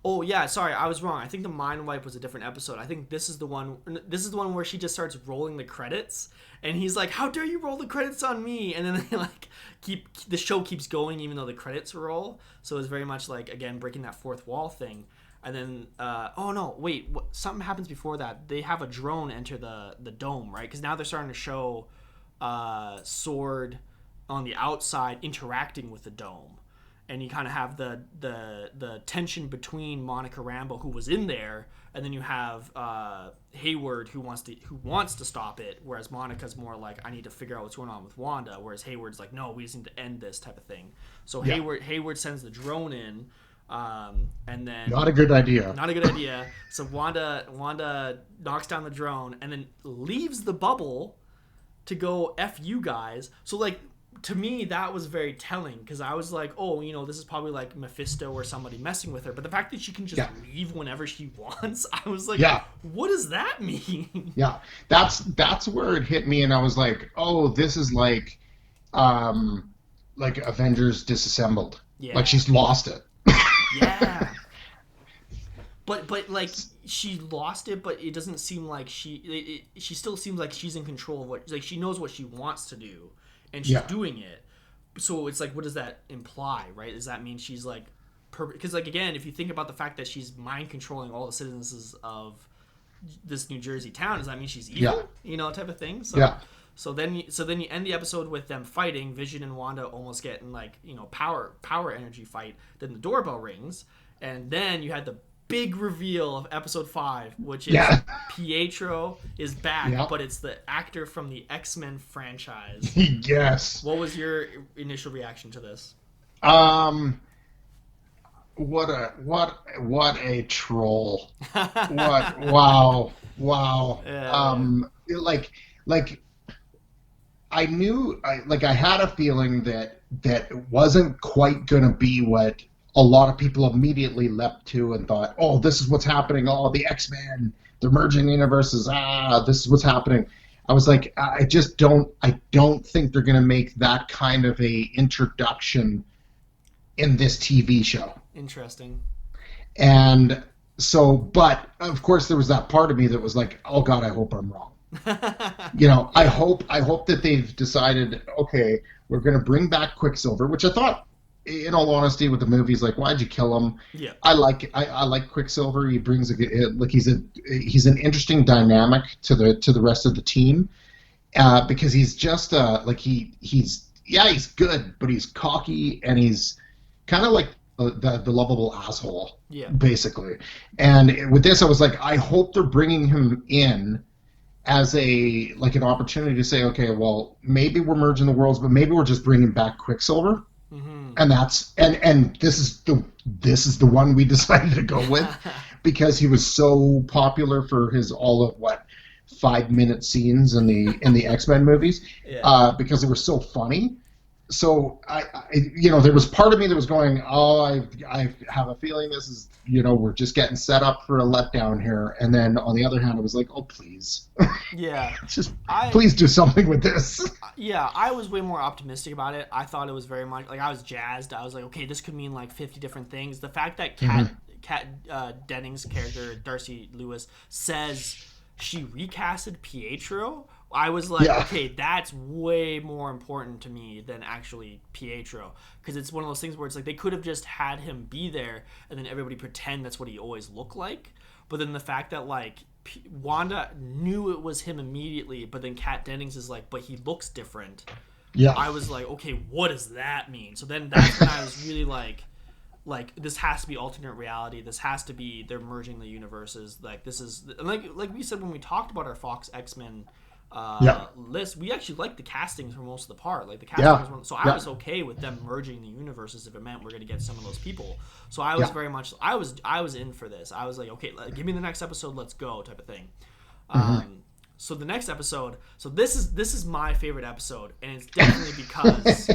Oh yeah, sorry, I was wrong. I think the mind wipe was a different episode. I think this is the one. This is the one where she just starts rolling the credits, and he's like, "How dare you roll the credits on me?" And then they like keep the show keeps going even though the credits roll. So it's very much like again breaking that fourth wall thing. And then oh no, wait, something happens before that. They have a drone enter the dome, right? Because now they're starting to show Sword on the outside interacting with the dome, and you kind of have the tension between Monica Rambeau, who was in there, and then you have Hayward, who wants to stop it, whereas Monica's more like, I need to figure out what's going on with Wanda, whereas Hayward's like, no, we just need to end this type of thing. So Yeah, Hayward sends the drone in, and then not a good idea. not a good idea. So Wanda knocks down the drone and then leaves the bubble to go F you guys. So like to me that was very telling because I was like, oh, this is probably like Mephisto or somebody messing with her. But the fact that she can just Yeah, leave whenever she wants, I was like, yeah, what does that mean? yeah. That's where it hit me, and I was like, oh, this is like Avengers disassembled. Like Yeah, she's lost it. yeah. But like she lost it, but it doesn't seem like she still seems like she's in control of what, like she knows what she wants to do, and she's Yeah, doing it. So it's like, what does that imply, right? Does that mean she's like, because like again, if you think about the fact that she's mind controlling all the citizens of this New Jersey town, does that mean she's yeah, evil? Type of thing. So yeah, then you end the episode with them fighting. Vision and Wanda almost getting like power energy fight. Then the doorbell rings, and then you had the big reveal of episode 5, which is yeah, Pietro is back, yeah. but it's the actor from the X-Men franchise. Yes. What was your initial reaction to this? Um. What a troll. What? Wow. Wow. Man. Like I knew, I had a feeling that it wasn't quite going to be what a lot of people immediately leapt to and thought, oh, this is what's happening. Oh, the X-Men, they're merging universes. This is what's happening. I was like, I don't think they're going to make that kind of a introduction in this TV show. Interesting. And so, but of course, there was that part of me that was like, oh God, I hope I'm wrong. Yeah. I hope that they've decided, okay, we're going to bring back Quicksilver, which I thought, in all honesty, with the movies, like, why'd you kill him? Yeah. I like Quicksilver. He brings like he's an interesting dynamic to the rest of the team, because he's just like he's good, but he's cocky and he's kind of like the lovable asshole, Yeah. basically. And with this, I was like, I hope they're bringing him in as a like an opportunity to say, okay, well, maybe we're merging the worlds, but maybe we're just bringing back Quicksilver, Mm-hmm. and this is the one we decided to go with because he was so popular for his all of what 5 minute scenes in the X-Men movies, Yeah. because they were so funny. So there was part of me that was going, oh, I have a feeling this is, we're just getting set up for a letdown here. And then on the other hand, I was like, oh, please, Yeah. just I please do something with this. Yeah, I was way more optimistic about it. I thought it was very much like I was jazzed. I was like, okay, this could mean like 50 different things. The fact that Kat Dennings' character Darcy Lewis says she recasted Pietro, I was like, Yeah, okay, that's way more important to me than actually Pietro, because it's one of those things where it's like they could have just had him be there and then everybody pretend that's what he always looked like. But then the fact that like Wanda knew it was him immediately, but then Kat Dennings is like, but he looks different. yeah, I was like, okay, what does that mean? So then that's when I was really like this has to be alternate reality. This has to be they're merging the universes. Like this is like we said when we talked about our Fox X-Men yeah, list, we actually liked the castings for most of the part. Like the casting yeah, was one, so I yeah, was okay with them merging the universes if it meant we're going to get some of those people. So I was yeah. very much I was in for this. I was like, okay, give me the next episode, let's go type of thing. Hmm. Um, So the next episode, so this is my favorite episode, and it's definitely because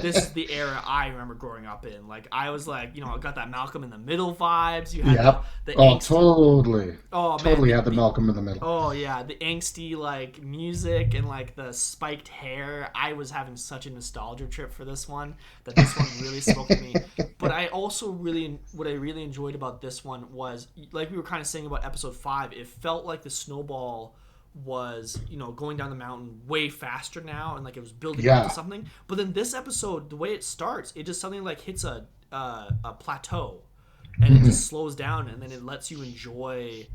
this is the era I remember growing up in. Like I was like, I got that Malcolm in the Middle vibes. You had Yep. the Oh, angsty, totally. oh man, Totally had the Malcolm in the Middle. oh yeah, the angsty like music and like the spiked hair. I was having such a nostalgia trip for this one that this one really spoke to me. But I also what I really enjoyed about this one was, like we were kind of saying about episode 5, it felt like the snowball was going down the mountain way faster now, and like it was building up to something. But then this episode, the way it starts, it just suddenly like hits a plateau, and it just slows down, and then it lets you enjoy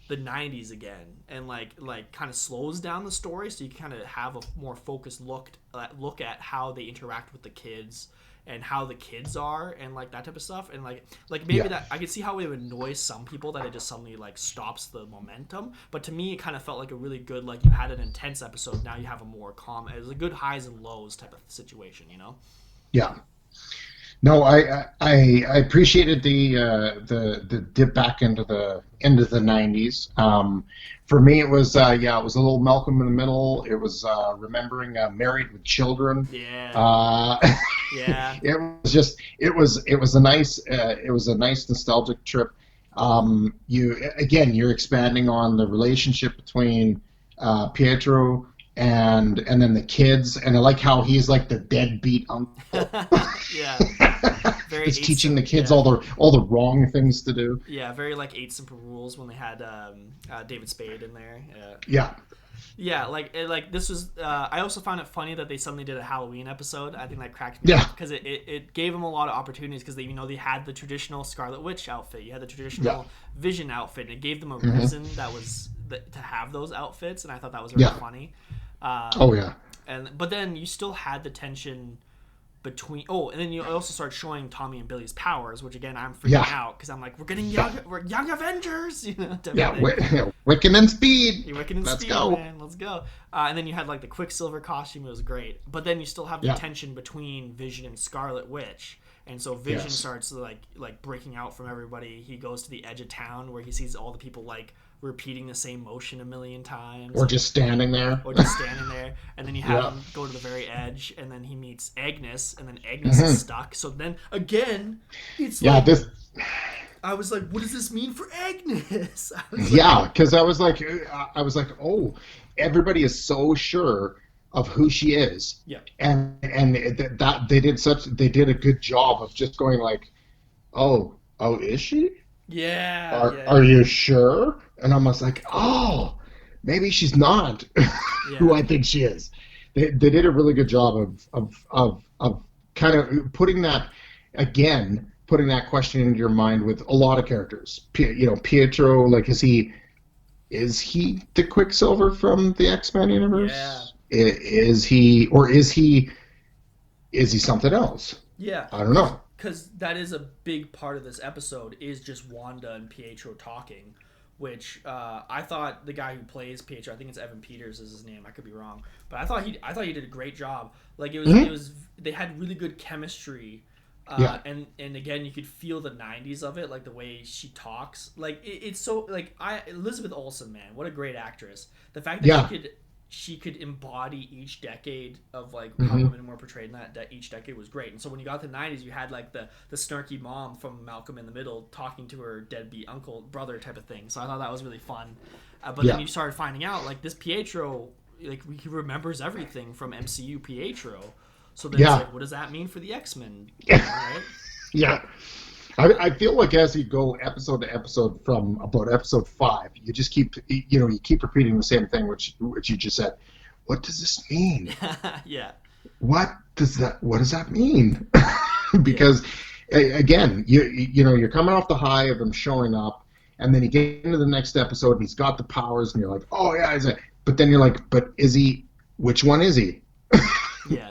the 90s again, and like kind of slows down the story, so you can kind of have a more focused look at how they interact with the kids and how the kids are and like that type of stuff. And like maybe that I could see how it would annoy some people that it just suddenly like stops the momentum, but to me it kind of felt like a really good, like you had an intense episode, now you have a more calm, it was a good highs and lows type of situation. Yeah. No, I appreciated the dip back into the 90s. For me, it was it was a little Malcolm in the Middle. It was remembering Married with Children. Yeah. Yeah. It was a nice nostalgic trip. You're expanding on the relationship between Pietro and then the kids, and I like how he's like the deadbeat uncle. Yeah. Very He's teaching the kids all the wrong things to do. Yeah, very like 8 Simple Rules when they had David Spade in there. Yeah. Yeah, like this was. I also found it funny that they suddenly did a Halloween episode. I think that cracked me up because it gave them a lot of opportunities, because they had the traditional Scarlet Witch outfit, you had the traditional Vision outfit, and it gave them a reason to have those outfits, and I thought that was really funny. But then you still had the tension between. Oh, and then you also start showing Tommy and Billy's powers, which again I'm freaking out because I'm like, we're young Avengers, Wiccan and Speed. Let's go, man. Let's go. And then you had like the Quicksilver costume. It was great. But then you still have the tension between Vision and Scarlet Witch. And so Vision starts like breaking out from everybody. He goes to the edge of town where he sees all the people like repeating the same motion a million times, or just standing there, and then you have him go to the very edge, and then he meets Agnes, and then Agnes is stuck. So then again, it's I was like, what does this mean for Agnes? Because I was like, oh, everybody is so sure of who she is, and that they did a good job of just going like, oh, is she? Are you sure? And I'm just like, oh, maybe she's not who I think she is. They did a really good job of kind of putting that question into your mind with a lot of characters. Pietro, like, is he the Quicksilver from the X-Men universe? Yeah. Is he something else? Yeah. I don't know. Because that is a big part of this episode, is just Wanda and Pietro talking, which I thought the guy who plays Pietro, I think it's Evan Peters is his name, I could be wrong, but I thought he did a great job. Like it was they had really good chemistry, and again you could feel the 90s of it, like the way she talks, like it's so like Elizabeth Olsen, man, what a great actress. The fact that she could embody each decade of like how women were portrayed in that each decade was great. And so when you got to the 90s, you had like the snarky mom from Malcolm in the Middle talking to her deadbeat brother type of thing. So I thought that was really fun. But then you started finding out like this Pietro, like he remembers everything from MCU Pietro. So then it's like, what does that mean for the X-Men? Right? Yeah. I feel like as you go episode to episode from about episode 5, you just keep repeating the same thing, which you just said. What does this mean? Yeah. What does that mean? Because again, you're coming off the high of him showing up, and then you get into the next episode and he's got the powers, and you're like, oh yeah, but then you're like, but is he? Which one is he? Yeah.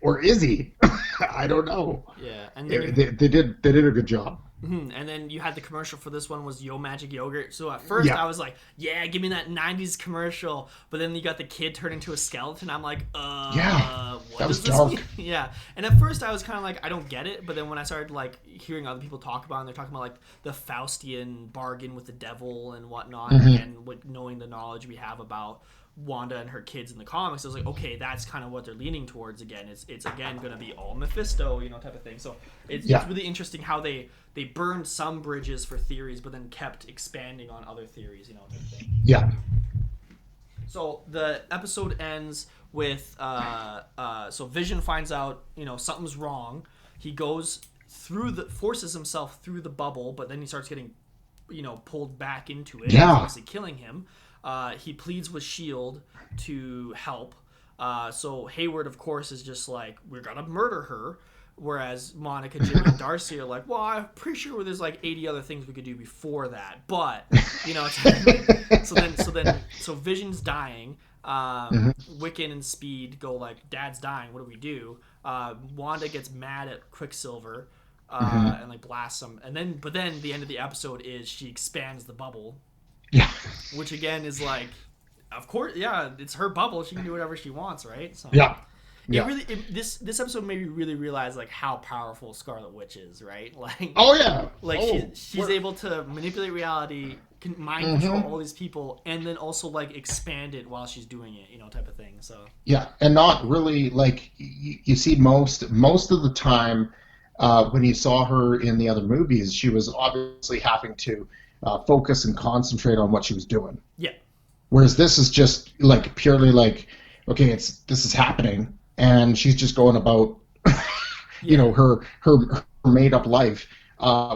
Or is he? I don't know. Yeah, and then they did a good job. Mm-hmm. And then you had the commercial for this one was Yo Magic Yogurt. So at first I was like, yeah, give me that 90s commercial. But then you got the kid turn into a skeleton. I'm like, what that was does this dark. mean? Yeah. And at first I was kind of like, I don't get it. But then when I started like hearing other people talk about it, and they're talking about like the Faustian bargain with the devil and whatnot, and with knowing the knowledge we have about Wanda and her kids in the comics. I was like, okay, that's kind of what they're leaning towards again. It's again going to be all Mephisto, type of thing. So it's really interesting how they burned some bridges for theories, but then kept expanding on other theories, type of thing. Yeah. So the episode ends with so Vision finds out something's wrong. He goes forces himself through the bubble, but then he starts getting pulled back into it. Yeah. Obviously killing him. He pleads with Shield to help. So Hayward, of course, is just like, we're gonna murder her. Whereas Monica, Jimmy, and Darcy are like, well, I'm pretty sure there's like 80 other things we could do before that. But so Vision's dying. Wiccan and Speed go like, Dad's dying. What do we do? Wanda gets mad at Quicksilver and like blasts him. But then the end of the episode is she expands the bubble. Yeah. Which again is like, of course, yeah, it's her bubble. She can do whatever she wants, right? So, yeah. This episode made me really realize like how powerful Scarlet Witch is, right? Like, oh yeah, like she's able to manipulate reality, mind control all these people, and then also like expand it while she's doing it, type of thing. So yeah, and not really like you see most of the time when you saw her in the other movies, she was obviously having to focus and concentrate on what she was doing. Yeah. Whereas this is just like purely like, okay, this is happening. And she's just going about, her made up life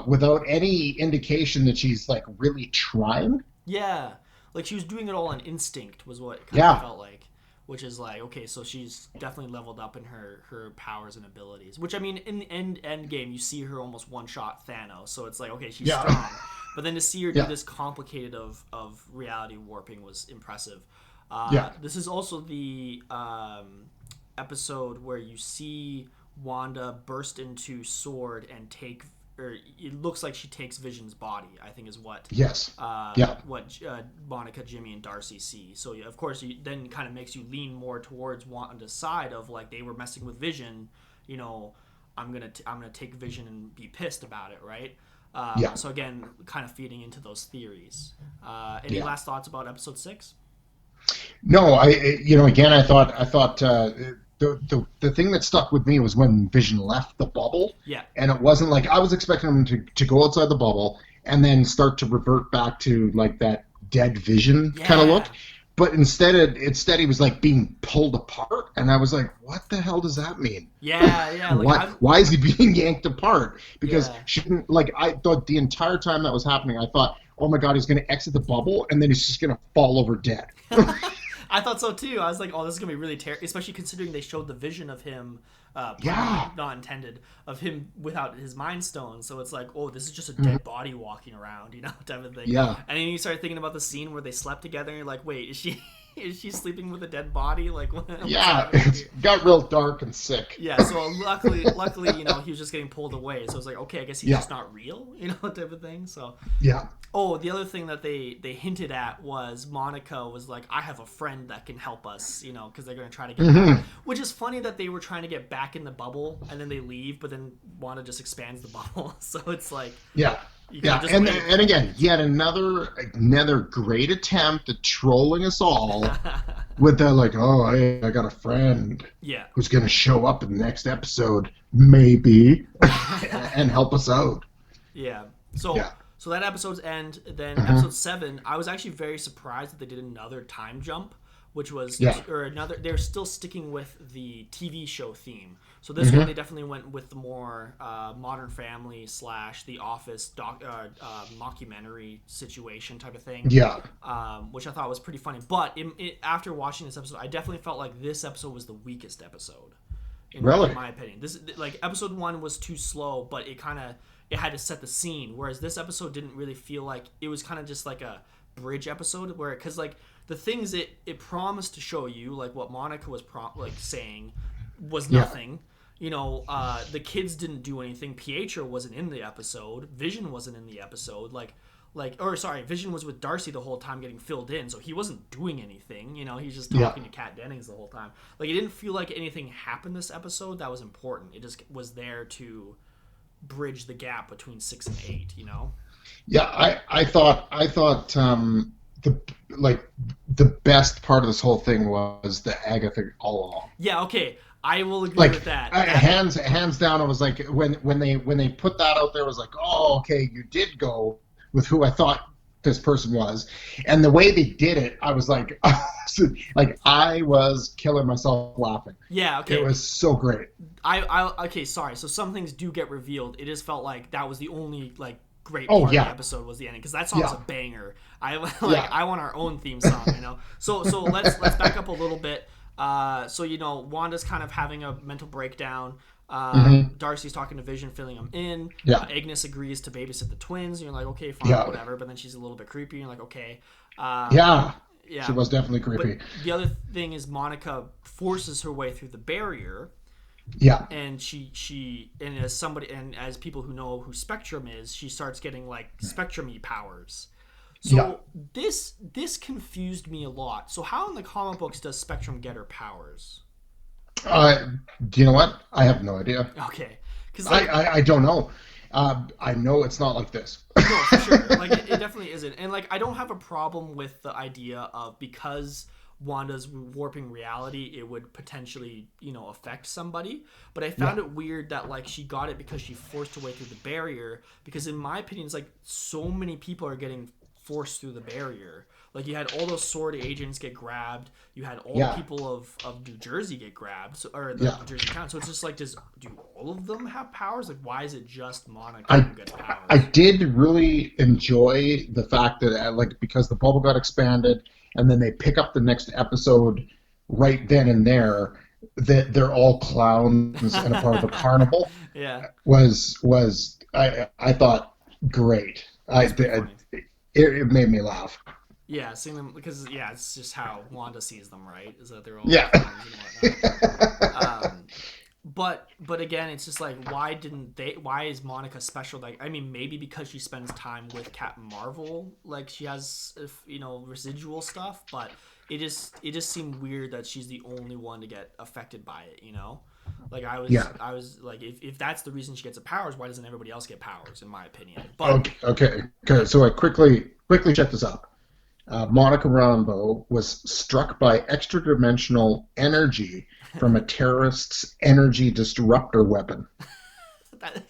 without any indication that she's like really trying. Yeah, like she was doing it all on instinct, was what it kind of felt like. Which is like, okay, so she's definitely leveled up in her powers and abilities. Which I mean, in the end game, you see her almost one shot Thanos, so it's like, okay, she's strong. But then to see her do this complicated of reality warping was impressive. This is also the episode where you see Wanda burst into Sword and take, or it looks like she takes Vision's body, I think is what Monica, Jimmy, and Darcy see. So of course then kind of makes you lean more towards Wanda's side of like, they were messing with Vision, I'm gonna take Vision and be pissed about it, right? So again, kind of feeding into those theories. Any last thoughts about episode 6? No, again, I thought the thing that stuck with me was when Vision left the bubble. Yeah. And it wasn't like, I was expecting him to go outside the bubble and then start to revert back to like that dead Vision kind of look. But instead he was like being pulled apart, and I was like, what the hell does that mean? Yeah. Like, why is he being yanked apart? Because she didn't, like, I thought the entire time that was happening, I thought, oh my God, he's going to exit the bubble and then he's just going to fall over dead. I thought so too. I was like, oh, this is going to be really terrible, especially considering they showed the vision of him, not intended, of him without his Mind Stone. So it's like, oh, this is just a dead body walking around, type of thing. Yeah. And then you start thinking about the scene where they slept together and you're like, wait, is she sleeping with a dead body? Like, what? Yeah, it got real dark and sick. Yeah, so luckily, he was just getting pulled away. So it's like, okay, I guess he's just not real, type of thing. So yeah. Oh, the other thing that they hinted at was Monica was like, I have a friend that can help us, because they're going to try to get back. Which is funny that they were trying to get back in the bubble and then they leave, but then Wanda just expands the bubble. So it's like, yeah. And again, yet another great attempt at trolling us all with that, like, oh, I got a friend who's going to show up in the next episode, maybe, and help us out. Yeah. So that episode's end. Then episode 7, I was actually very surprised that they did another time jump, which was they're still sticking with the TV show theme. So this one they definitely went with the more Modern Family / The Office mockumentary situation type of thing. Yeah. Which I thought was pretty funny. But after watching this episode, I definitely felt like this episode was the weakest episode. In my opinion, this like episode 1 was too slow, but it had to set the scene. Whereas this episode didn't really feel like it was kind of just like a bridge episode because like the things it promised to show you, like what Monica was saying, was nothing. The kids didn't do anything. Pietro wasn't in the episode. Vision wasn't in the episode. Vision was with Darcy the whole time getting filled in, so he wasn't doing anything. He's just talking to Kat Dennings the whole time. Like, it didn't feel like anything happened this episode that was important. It just was there to bridge the gap between 6 and 8. Yeah, I thought the like the best part of this whole thing was the Agatha all along. Yeah, okay. I will agree Like with that. hands down, I was like when they put that out there, I was like, oh, okay, you did go with who I thought this person was, and the way they did it, I was like, like I was killing myself laughing. Yeah, It okay. was so great. Okay, sorry. So some things do get revealed. It just felt like that was the only like great Oh part of the yeah, episode was the ending because that song was yeah, a banger. I like yeah. I want our own theme song, you know. So let's back up a little bit. So Wanda's kind of having a mental breakdown. Hmm. Darcy's talking to Vision, filling him in. Yeah, Agnes agrees to babysit the twins, and you're like, okay, fine, yeah, whatever. But then she's a little bit creepy, and you're like, okay, um, yeah. She yeah. was definitely But creepy. the other thing is Monica forces her way through the barrier, Yeah, and as people who know who Spectrum is, she starts getting like Spectrum-y powers. yeah. So this confused me a lot. So how in the comic books does Spectrum get her powers? Uh, do you know what? I have no idea. Okay, because I don't know. I know it's not like this. no, for sure. Like it definitely isn't. And like I don't have a problem with the idea of because Wanda's warping reality, it would potentially, affect somebody. But I found Yeah, it weird that like she got it because she forced her way through the barrier. Because in my opinion, it's like so many people are getting forced through the barrier. Like you had all those sword agents get grabbed. You had all the yeah, people of New Jersey get grabbed, or the yeah. New Jersey town. So it's just like, do all of them have powers? Like, why is it just Monica I who gets I powers? did really enjoy the fact that like because the bubble got expanded and then they pick up the next episode right then and there that they're all clowns and a part of a carnival Yeah, was I thought great. that's pretty funny. It made me laugh. Yeah, seeing them because it's just how Wanda sees them, right? Is that they're all Yeah. clowns and whatnot. But again, it's just like why didn't they? Why is Monica special? Like, I mean, maybe because she spends time with Captain Marvel, like she has residual stuff. But it just seemed weird that she's the only one to get affected by it. Like Yeah. I was like, if that's the reason she gets the powers, why doesn't everybody else get powers? In my opinion, but Okay. Okay. So I quickly check this out. Monica Rambeau was struck by extra-dimensional energy from a terrorist's energy disruptor weapon. that,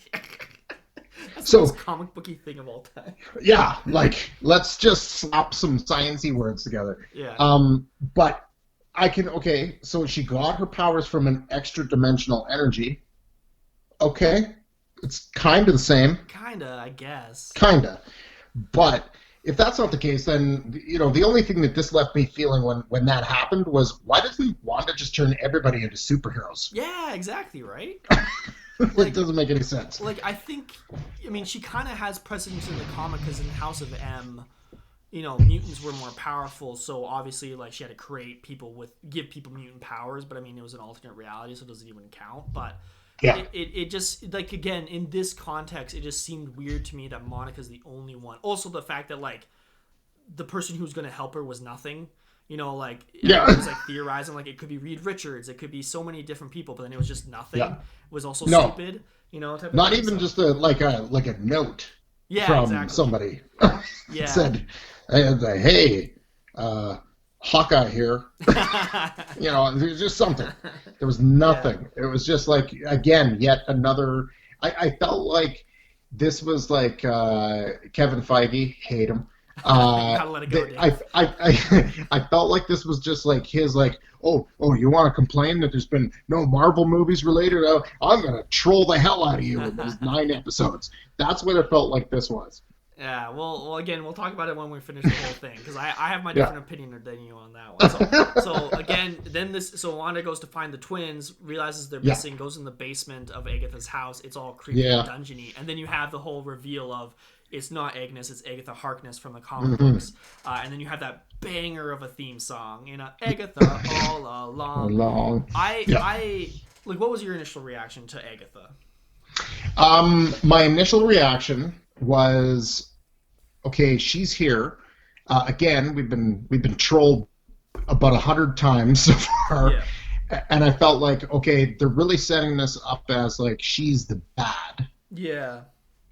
that's the most So, comic booky thing of all time. yeah, like, let's just slap some sciencey words together. Yeah. But okay, so she got her powers from an extra-dimensional energy. Okay, it's kind of the same. Kinda, I guess. Kinda. But if that's not the case, then the only thing that this left me feeling when that happened was why doesn't Wanda just turn everybody into superheroes? Yeah, exactly, right? It Like, doesn't make any sense. I mean, she kind of has precedence in the comic because in House of M, mutants were more powerful. So obviously, like, she had to give people mutant powers. But I mean, it was an alternate reality, so it doesn't even count. But Yeah, it just like again in this context, it just seemed weird to me that Monica's the only one. Also, the fact that like the person who's going to help her was nothing. Like everyone yeah, was like theorizing, like it could be Reed Richards, it could be so many different people, but then it was just nothing. yeah. It was also No, stupid, type of not thing. even So just like a note yeah, from exactly. somebody Yeah. said, "Hey, Hawkeye here." There's just something. There was Yeah. nothing. It was just like again, yet another. I felt like this was like Kevin Feige, hate him. Gotta let it go, I felt like this was just like his like oh you want to complain that there's been no Marvel movies related? I'm gonna troll the hell out of you in these 9 episodes. That's what it felt like this was. Yeah, well, again, we'll talk about it when we finish the whole thing because I have my Yeah. different opinion than you on that one. So again, so Wanda goes to find the twins, realizes they're Yeah. missing, goes in the basement of Agatha's house. It's all creepy Yeah. and dungeony, and then you have the whole reveal of it's not Agnes, it's Agatha Harkness from the comic Hmm. books, and then you have that banger of a theme song, Agatha all along. Long. I Yeah. I like, what was your initial reaction to Agatha? My initial reaction was, okay, she's here. Again, we've been trolled about 100 times so far, Yeah, and I felt like, okay, they're really setting this up as like she's the bad,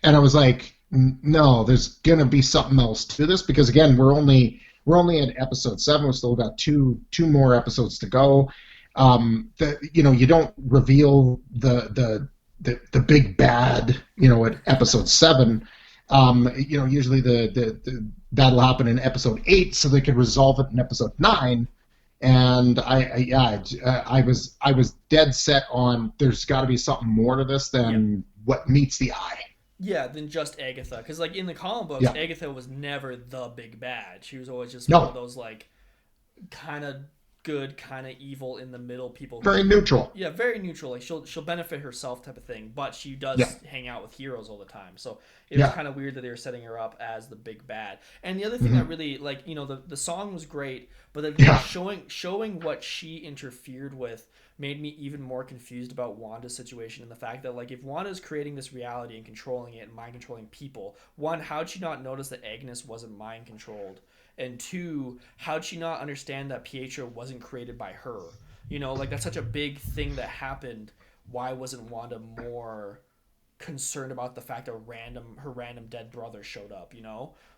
and I was like, no, there's gonna be something else to this because again, we're we're only at episode 7. We still got two more episodes to go. You don't reveal the big bad, at episode 7. Usually that'll happen in episode 8, so they could resolve it in episode 9. And I was dead set on there's got to be something more to this than what meets the eye. Yeah, than just Agatha. Because, like, in the comic books, Yeah. Agatha was never the big bad. She was always just one of No, those, like, kind of good, kind of evil in the middle people very who, neutral. yeah, very neutral. Like, she'll benefit herself type of thing, but she does Yeah, hang out with heroes all the time. So it was yeah. kind of weird that they were setting her up as the big bad. And the other thing that Hmm. really, like, the song was great, but then Yeah, showing what she interfered with made me even more confused about Wanda's situation, and the fact that, like, if Wanda's creating this reality and controlling it and mind controlling people, one, how'd she not notice that Agnes wasn't mind controlled? And two, how'd she not understand that Pietro wasn't created by her? Like, that's such a big thing that happened. Why wasn't Wanda more concerned about the fact that her random dead brother showed up?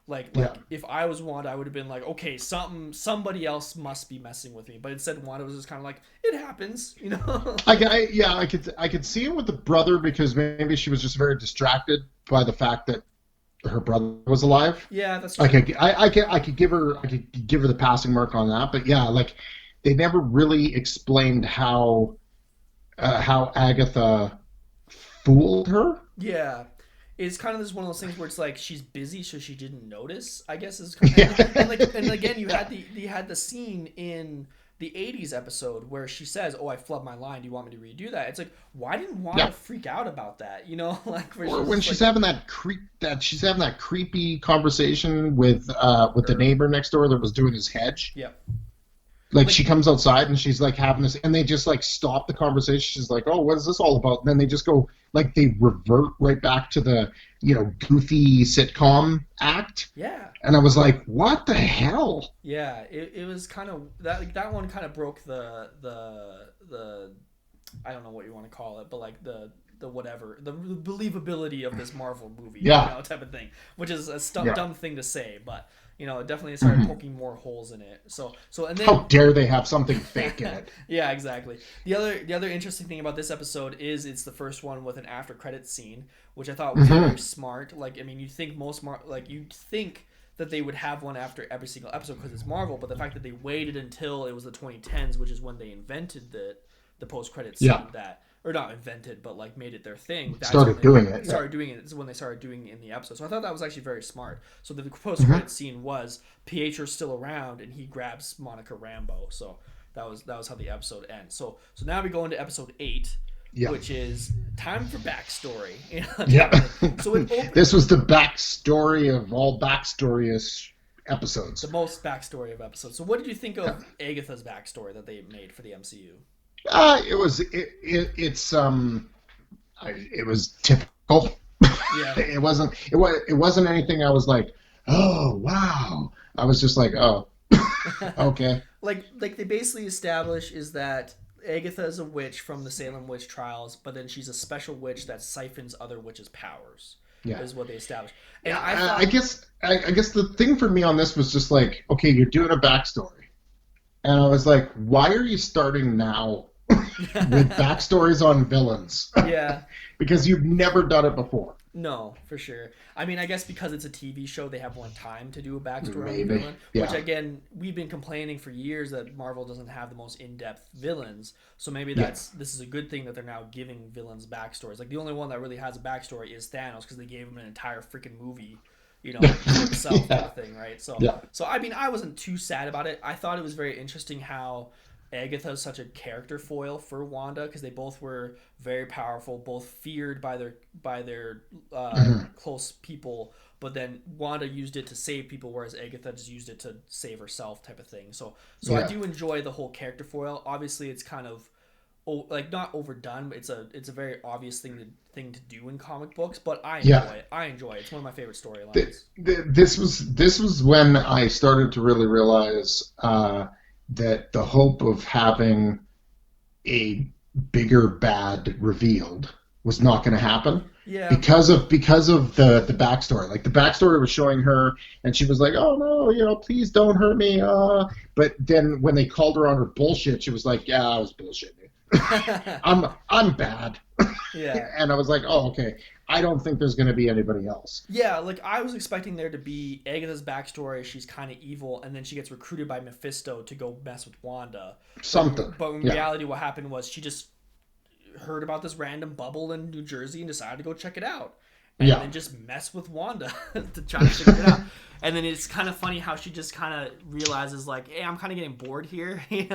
Like yeah. if I was Wanda, I would have been like, okay, somebody else must be messing with me. But instead, Wanda was just kind of like, it happens. I could see it with the brother because maybe she was just very distracted by the fact that her brother was alive. Yeah, that's Like true. I could give her the passing mark on that, but yeah, like they never really explained how Agatha fooled her. Yeah. It's kind of this one of those things where it's like she's busy, so she didn't notice. I guess is kind of, and again, you had the scene in the '80s episode where she says, "Oh, I flubbed my line. Do you want me to redo that?" It's like, why didn't Wanda Yeah. freak out about that? Like where Or she's when just she's like, having that creepy conversation with the er, neighbor next door that was doing his hedge. yeah, Like like she comes outside and she's like having this, and they just like stop the conversation. She's like, "Oh, what is this all about?" And then they just go like they revert right back to the goofy sitcom act. yeah, And I was like, "What the hell?" yeah. It was kind of that, like, that one kind of broke the I don't know what you want to call it, but like the whatever, the believability of this Marvel movie, Yeah. type of thing, which is a Yeah. dumb thing to say, but it definitely started Mhm. poking more holes in it. So and How then dare they have something fake in it? yeah, exactly. The other interesting thing about this episode is it's the first one with an after credits scene, which I thought was very Hmm. smart. Like, I mean, you'd think that they would have one after every single episode because it's Marvel, but the fact that they waited until it was the 2010s, which is when they invented the post credits Yeah. scene, that, or not invented, but like made it their thing. That's when Started doing it. they Yeah. started doing it. This is when they started doing it in the episode. So I thought that was actually very smart. So the post Hmm. credits scene was Pietro's still around and he grabs Monica Rambeau. So that was how the episode ends. So now we go into episode 8, Yeah. which is time for backstory. Yeah. So it opens This was the backstory of all backstorious the episodes. most backstory of episodes. So what did you think of Agatha's backstory that they made for the MCU? It was typical. Yeah. It wasn't anything I was like, oh wow. I was just like, oh, okay. like they basically establish is that Agatha is a witch from the Salem witch trials, but then she's a special witch that siphons other witches' powers. Yeah. Is what they established. And Yeah, I I guess the thing for me on this was just like, okay, you're doing a backstory, and I was like, why are you starting now with thought backstories on villains? yeah. Because you've never done it before. No, for sure. I mean, I guess because it's a TV show, they have more time to do a backstory on the Maybe. villain. Which, Yeah. again, we've been complaining for years that Marvel doesn't have the most in-depth villains. So maybe Yeah. this is a good thing that they're now giving villains backstories. Like, the only one that really has a backstory is Thanos because they gave him an entire freaking movie, himself, type Yeah. of thing, right? So, Yeah. so I mean, I wasn't too sad about it. I thought it was very interesting how Agatha is such a character foil for Wanda because they both were very powerful, both feared by their Mhm. close people. But then Wanda used it to save people, whereas Agatha just used it to save herself, type of thing. So I Yeah. do enjoy the whole character foil. Obviously, it's kind of like not overdone, but it's a very obvious thing to do in comic books. But I enjoy Yeah. it. I enjoy it. It's one of my favorite Th- storylines. this was when I started to really realize that the hope of having a bigger bad revealed was not going to happen Yeah. because of the backstory. Like the backstory was showing her, and she was like, "Oh no, please don't hurt me." But then when they called her on her bullshit, she was like, "Yeah, I was bullshitting. I'm bad." Yeah. And I was like, "Oh, okay. I don't think there's going to be anybody else." Yeah, like I was expecting there to be Agatha's backstory. She's kind of evil, and then she gets recruited by Mephisto to go mess with Wanda. Something. But in Yeah. reality, what happened was she just heard about this random bubble in New Jersey and decided to go check it out, and Yeah. then just mess with Wanda to try to figure it out. And then it's kind of funny how she just kind of realizes like, hey, I'm kind of getting bored here, like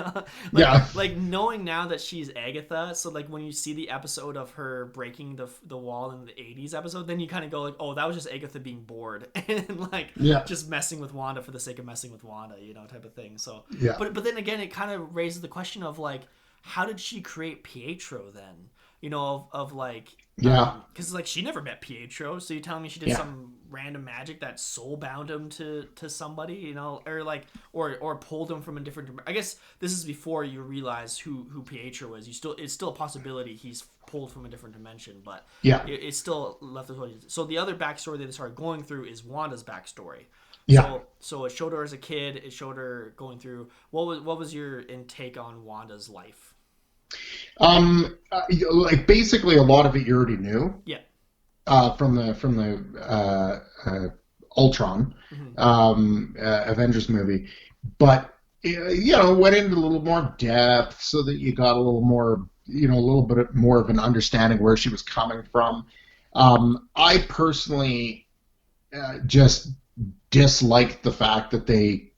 Yeah. knowing now that she's Agatha. So like when you see the episode of her breaking the wall in the '80s episode, then you kind of go like, oh, that was just Agatha being bored and like Yeah. just messing with Wanda for the sake of messing with Wanda, type of thing. So, Yeah. but then again, it kind of raises the question of like, how did she create Pietro then? Of like, Yeah. because like she never met Pietro, so you telling me she did Yeah. some random magic that soul bound him to somebody, or like, or pulled him from a different. I guess this is before you realize who Pietro is. It's still a possibility he's pulled from a different dimension, but Yeah. it's still left as what. So the other backstory that they started going through is Wanda's backstory. Yeah. So it showed her as a kid. It showed her going through. What was your intake on Wanda's life? Like basically a lot of it you already knew Yeah. from the Ultron Mm-hmm. Avengers movie, but went into a little more depth so that you got a little more, a little bit more of an understanding where she was coming from. I personally just disliked the fact that they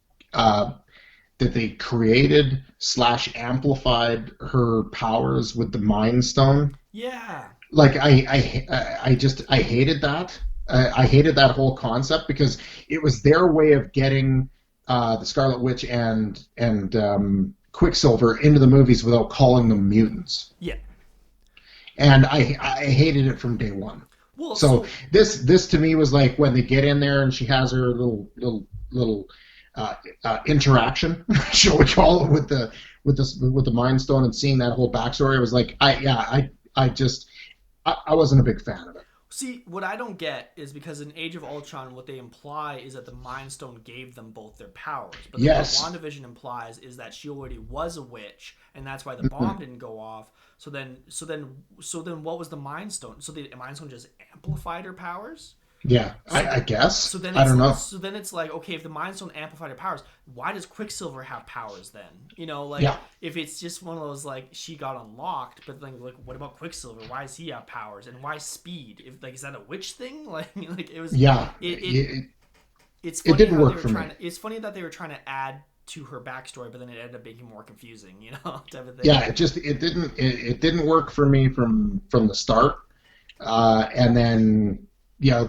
created slash amplified her powers with the Mind Stone. Yeah. Like I hated that. I hated that whole concept because it was their way of getting the Scarlet Witch and Quicksilver into the movies without calling them mutants, Yeah. and I hated it from day one. Well, So so this to me was like when they get in there and she has her little interaction, shall we call it, with the Mind Stone and seeing that whole backstory. I was like, I wasn't a big fan of it. see, what I don't get is because in Age of Ultron, what they imply is that the Mind Stone gave them both their powers. But then what Yes. WandaVision implies is that she already was a witch, and that's why the bomb didn't go off. So then, what was the Mind Stone? So the Mind Stone just amplified her powers. Yeah, So, I guess. so then I it's don't know. so then it's like, okay, if the Mind Stone amplified her powers, why does Quicksilver have powers then? Like Yeah. if it's just one of those like she got unlocked, but then like what about Quicksilver? Why does he have powers and why speed? If like is that a witch thing? Like it was Yeah, it it's it funny didn't how work they were for me. trying to, it's funny that they were trying to add to her backstory, but then it ended up making more confusing, type of thing. Yeah, it didn't work for me from the start, and then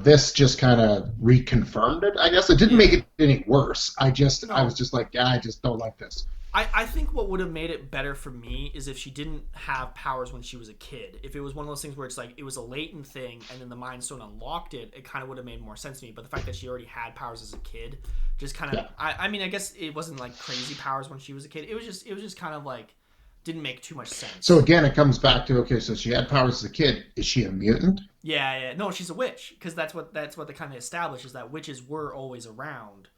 this just kind of reconfirmed it. I guess it didn't make Yeah. it any worse. I was No. just like, yeah, I just don't like this. I think what would have made it better for me is if she didn't have powers when she was a kid. If it was one of those things where it's like it was a latent thing and then the Mind Stone unlocked it, it kind of would have made more sense to me. But the fact that she already had powers as a kid just kind of Yeah. I mean I guess it wasn't like crazy powers when she was a kid. It was just kind of like didn't make too much So sense. again, it comes back to, okay, so she had powers as a kid. Is she a mutant? Yeah, yeah. No, she's a witch because that's what they kind of established is that witches were always around,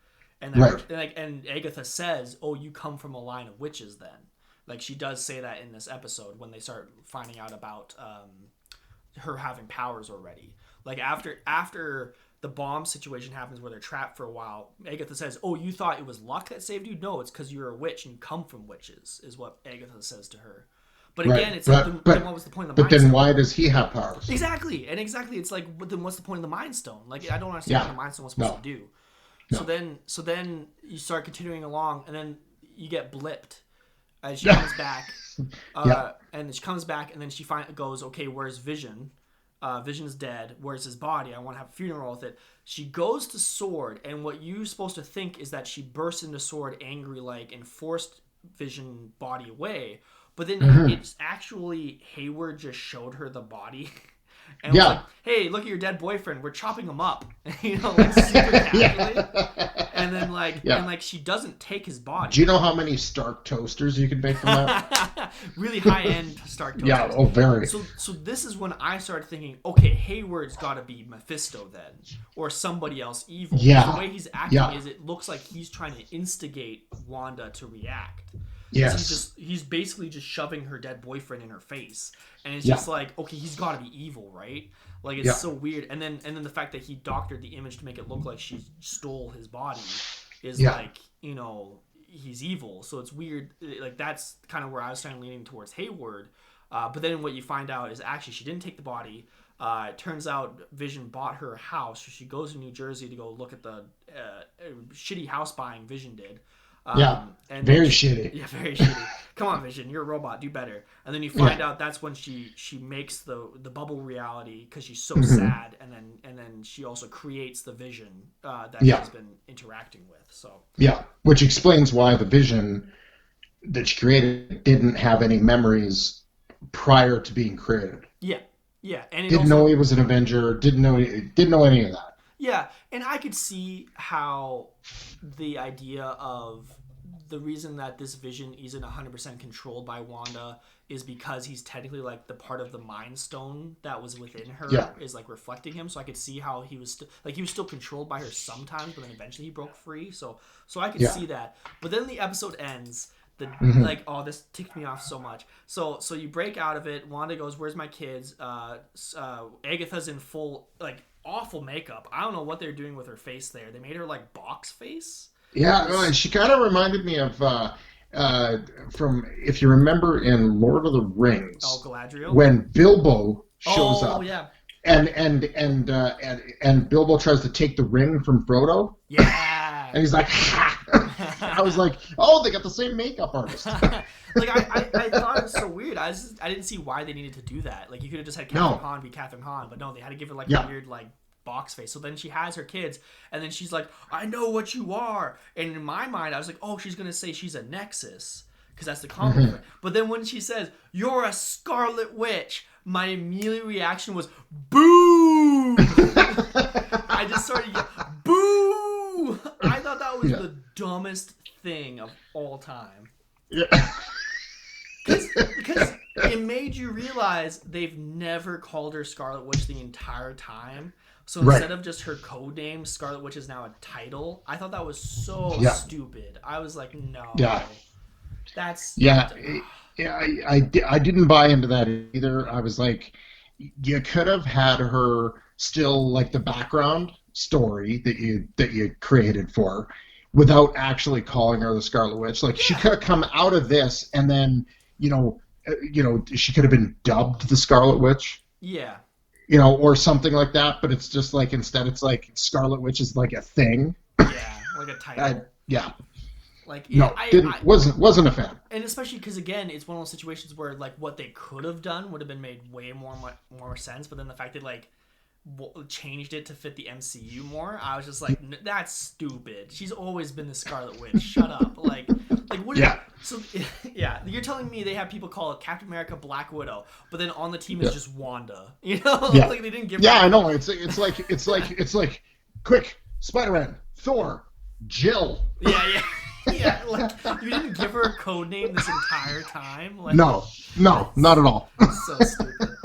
and Right. and Agatha says, "Oh, you come from a line of witches." Then, like she does say that in this episode when they start finding out about her having powers already. Like after the bomb situation happens where they're trapped for a while, Agatha says, "Oh, you thought it was luck that saved you? No, it's because you're a witch and you come from witches," is what Agatha says to her. But again, Right. it's like, then what was the point of the But Mind then Stone? why does he have powers? Exactly, it's like, then what's the point of the Mind Stone? Like, I don't understand what Yeah. the Mind Stone was supposed No. to do. So No. then you start continuing along, and then you get blipped as she comes back, Yeah. and she comes back, and then she goes, okay, where's Vision? Vision's dead. Where's his body? I want to have a funeral with it. She goes to Sword, and what you're supposed to think is that she burst into Sword angry like and forced Vision body away. But then it's actually Hayward just showed her the body. and was like, Yeah. "Hey, look at your dead boyfriend. We're chopping him up." Like super casually. And then Yeah. she doesn't take his body. Do you know how many Stark toasters you could make from that? Really high end Stark Yeah. toasters. Oh, very. So this is when I started thinking, okay, Hayward's got to be Mephisto then, or somebody else evil. Yeah. The way he's acting Yeah. is it looks like he's trying to instigate Wanda to react. Yes. He's basically just shoving her dead boyfriend in her face, and it's Yeah. just like, okay, he's got to be evil, right? Like it's Yeah. so weird. And then the fact that he doctored the image to make it look like she stole his body is Yeah. like, he's evil. So it's weird. Like that's kind of where I was kind of leaning towards Hayward. But then what you find out is actually she didn't take the body. It turns out Vision bought her a house. So she goes to New Jersey to go look at the shitty house buying Vision did. Yeah. And Very shitty. Yeah, very shitty. Come on, Vision, you're a robot. Do better. And then you find out that's when she makes the bubble reality because she's so sad, and then she also creates the Vision that she's been interacting with. So yeah, which explains why the Vision that she created didn't have any memories prior to being created. yeah, and Didn't know he was an Avenger. Didn't know any of that. Yeah, and I could see how the idea of the reason that this Vision isn't 100% controlled by Wanda is because he's technically like the part of the Mind Stone that was within her is like reflecting him. So I could see how he was he was still controlled by her sometimes, but then eventually he broke free. So I could see that. But then the episode ends. This ticked me off so much. So you break out of it. Wanda goes, "Where's my kids?" Agatha's in full awful makeup. I don't know what they're doing with her face there. They made her like box face. Yeah, and she kind of reminded me of from, if you remember, in Lord of the Rings. Oh, Galadriel. When Bilbo shows up. Oh yeah. And Bilbo tries to take the ring from Frodo. Yeah. And he's like, ha! I was like, oh, they got the same makeup artist. I thought it was so weird. I didn't see why they needed to do that. Like you could have just had Catherine Hahn be Catherine Hahn, but no, they had to give her a weird box face. So then she has her kids, and then she's like, "I know what you are." And in my mind, I was like, "Oh, she's gonna say she's a Nexus." Because that's the compliment. But then when she says, "You're a Scarlet Witch," my immediate reaction was, "Boo!" I just started yelling, "Boo!" I thought that was the dumbest thing of all time. Yeah. Because it made you realize they've never called her Scarlet Witch the entire time. So instead of just her code name, Scarlet Witch is now a title. I thought that was so stupid. I was like, no. Yeah. That's... Yeah. I didn't buy into that either. I was like, you could have had her still like the background story that you created for her without actually calling her the Scarlet Witch. Like she could have come out of this and then, she could have been dubbed the Scarlet Witch. Yeah. Or something like that, but it's just like instead it's like Scarlet Witch is like a thing. Yeah, like a title. Wasn't a fan. And especially because again, it's one of those situations where what they could have done would have been made way more sense, but then the fact that changed it to fit the MCU more, I was just like, that's stupid. She's always been the Scarlet Witch. Shut up. What? Yeah. So yeah, you're telling me they have people call it Captain America, Black Widow, but then on the team is just Wanda. They didn't give. Yeah, I know. It's like quick, Spider-Man, Thor, Jill. Yeah. You didn't give her a code name this entire time. No, not at all. So stupid.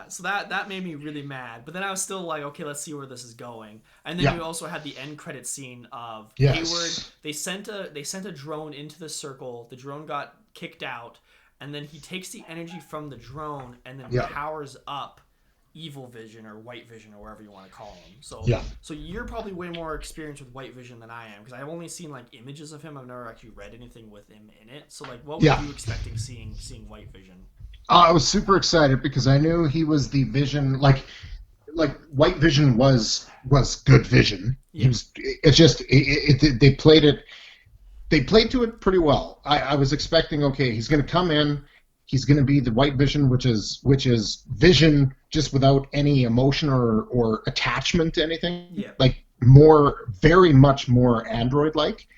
So that made me really mad. But then I was still like, okay, let's see where this is going. And then you also had the end credit scene of Hayward. They sent a drone into the circle. The drone got kicked out, and then he takes the energy from the drone and then powers up Evil Vision or White Vision or wherever you want to call him. So you're probably way more experienced with White Vision than I am, because I've only seen images of him. I've never actually read anything with him in it. So what were you expecting seeing White Vision? I was super excited because I knew he was the Vision. Like White Vision was good Vision. Yeah. He was. It's just they played it. They played to it pretty well. I was expecting, okay, he's going to come in. He's going to be the White Vision, which is Vision just without any emotion or attachment to anything. Yeah. Very much more Android-like.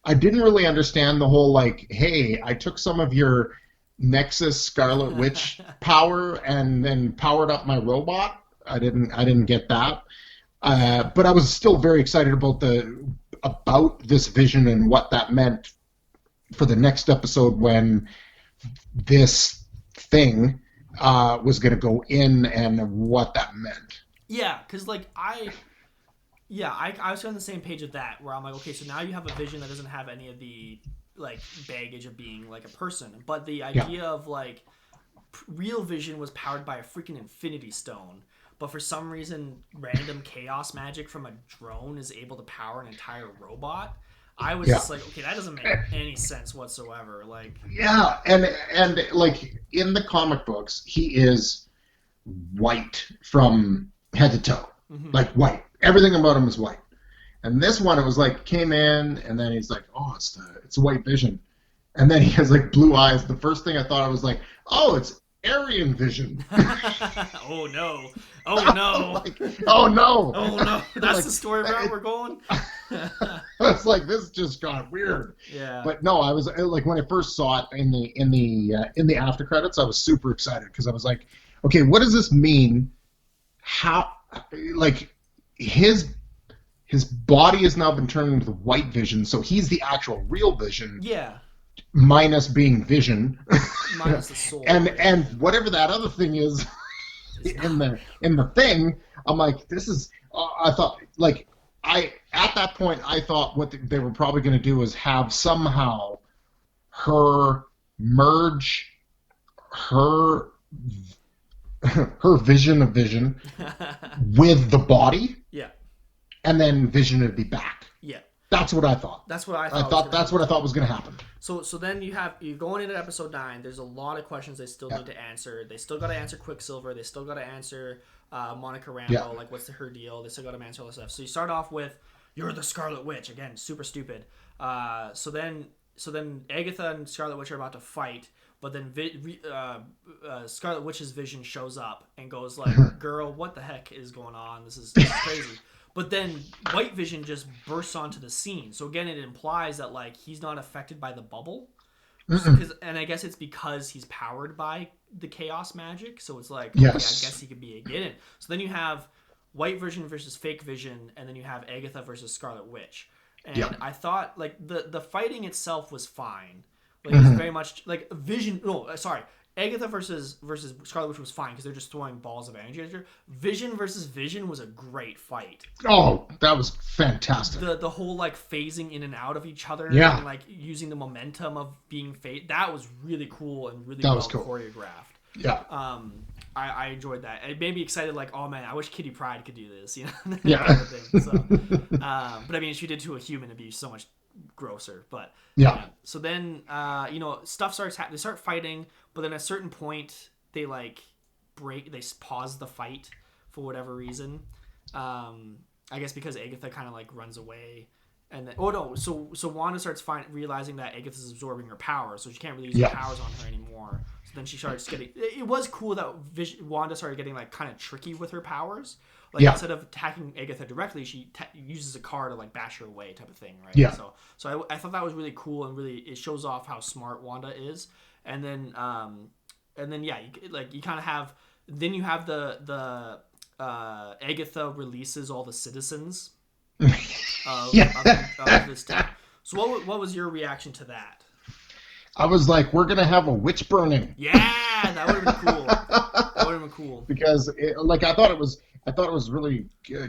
I didn't really understand the whole hey, I took some of your Nexus Scarlet Witch power and then powered up my robot. I didn't get that. But I was still very excited about this vision and what that meant for the next episode when this thing was going to go in and what that meant. Yeah, because like I was on the same page with that, where I'm like, okay, so now you have a vision that doesn't have any of the like baggage of being like a person, but the idea of like real vision was powered by a freaking infinity stone, but for some reason random chaos magic from a drone is able to power an entire robot. I was just like, okay, that doesn't make any sense whatsoever. Like, yeah, and like in the comic books, he is white from head to toe, like white. Everything about him is white. And this one, it was like came in, and then he's like, "Oh, it's white vision," and then he has like blue eyes. The first thing I thought I was like, "Oh, it's Aryan vision." Oh no! Oh no! Like, oh no! Oh no! That's like, the story route we're going. I was like, this just got weird. Yeah. But no, I was like when I first saw it in the after credits, I was super excited because I was like, okay, what does this mean? How like his body has now been turned into the white vision, so he's the actual real vision. Yeah. Minus being vision. Minus the soul. and whatever that other thing is in the thing, I'm like, this is. I thought like at that point I thought what they were probably going to do is have somehow her merge her vision of vision with the body. Yeah. And then Vision would be back. Yeah. That's what I thought. That's what I thought. That's what I thought was going to happen. So then you're going into episode 9. There's a lot of questions they still need to answer. They still got to answer Quicksilver. They still got to answer Monica Rambeau. Like, what's her deal? They still got to answer all this stuff. So you start off with, "You're the Scarlet Witch." Again, super stupid. So then Agatha and Scarlet Witch are about to fight. But then Scarlet Witch's vision shows up and goes like, "Girl, what the heck is going on? This is crazy." But then White Vision just bursts onto the scene. So again, it implies that like he's not affected by the bubble. And I guess it's because he's powered by the chaos magic. So it's like, okay, I guess he could be a get-in. So then you have White Vision versus Fake Vision, and then you have Agatha versus Scarlet Witch. And I thought like the fighting itself was fine. Like it was very much like Vision. No, sorry. Agatha versus Scarlet Witch was fine because they're just throwing balls of energy at her. Vision versus Vision was a great fight. Oh, that was fantastic. The whole like phasing in and out of each other and like using the momentum of being that was really cool and really well choreographed. Yeah. I enjoyed that. It made me excited. Like, oh man, I wish Kitty Pryde could do this. You know. Yeah. Kind of thing. So, but I mean, if she did to a human, it'd be so much grosser. But so then stuff starts they start fighting, but then at a certain point they like they pause the fight for whatever reason. I guess because Agatha kind of like runs away, and then so Wanda starts realizing that Agatha's absorbing her powers, so she can't really use her powers on her anymore. So then she starts getting. It was cool that Wanda started getting like kind of tricky with her powers. Like instead of attacking Agatha directly, she uses a car to like bash her away, type of thing, right? Yeah. So I thought that was really cool and really it shows off how smart Wanda is. And then you kind of have you have the Agatha releases all the citizens of this town. So what was your reaction to that? I was like, we're gonna have a witch burning. Yeah, that would have been cool. That would have been cool. Because I thought it was really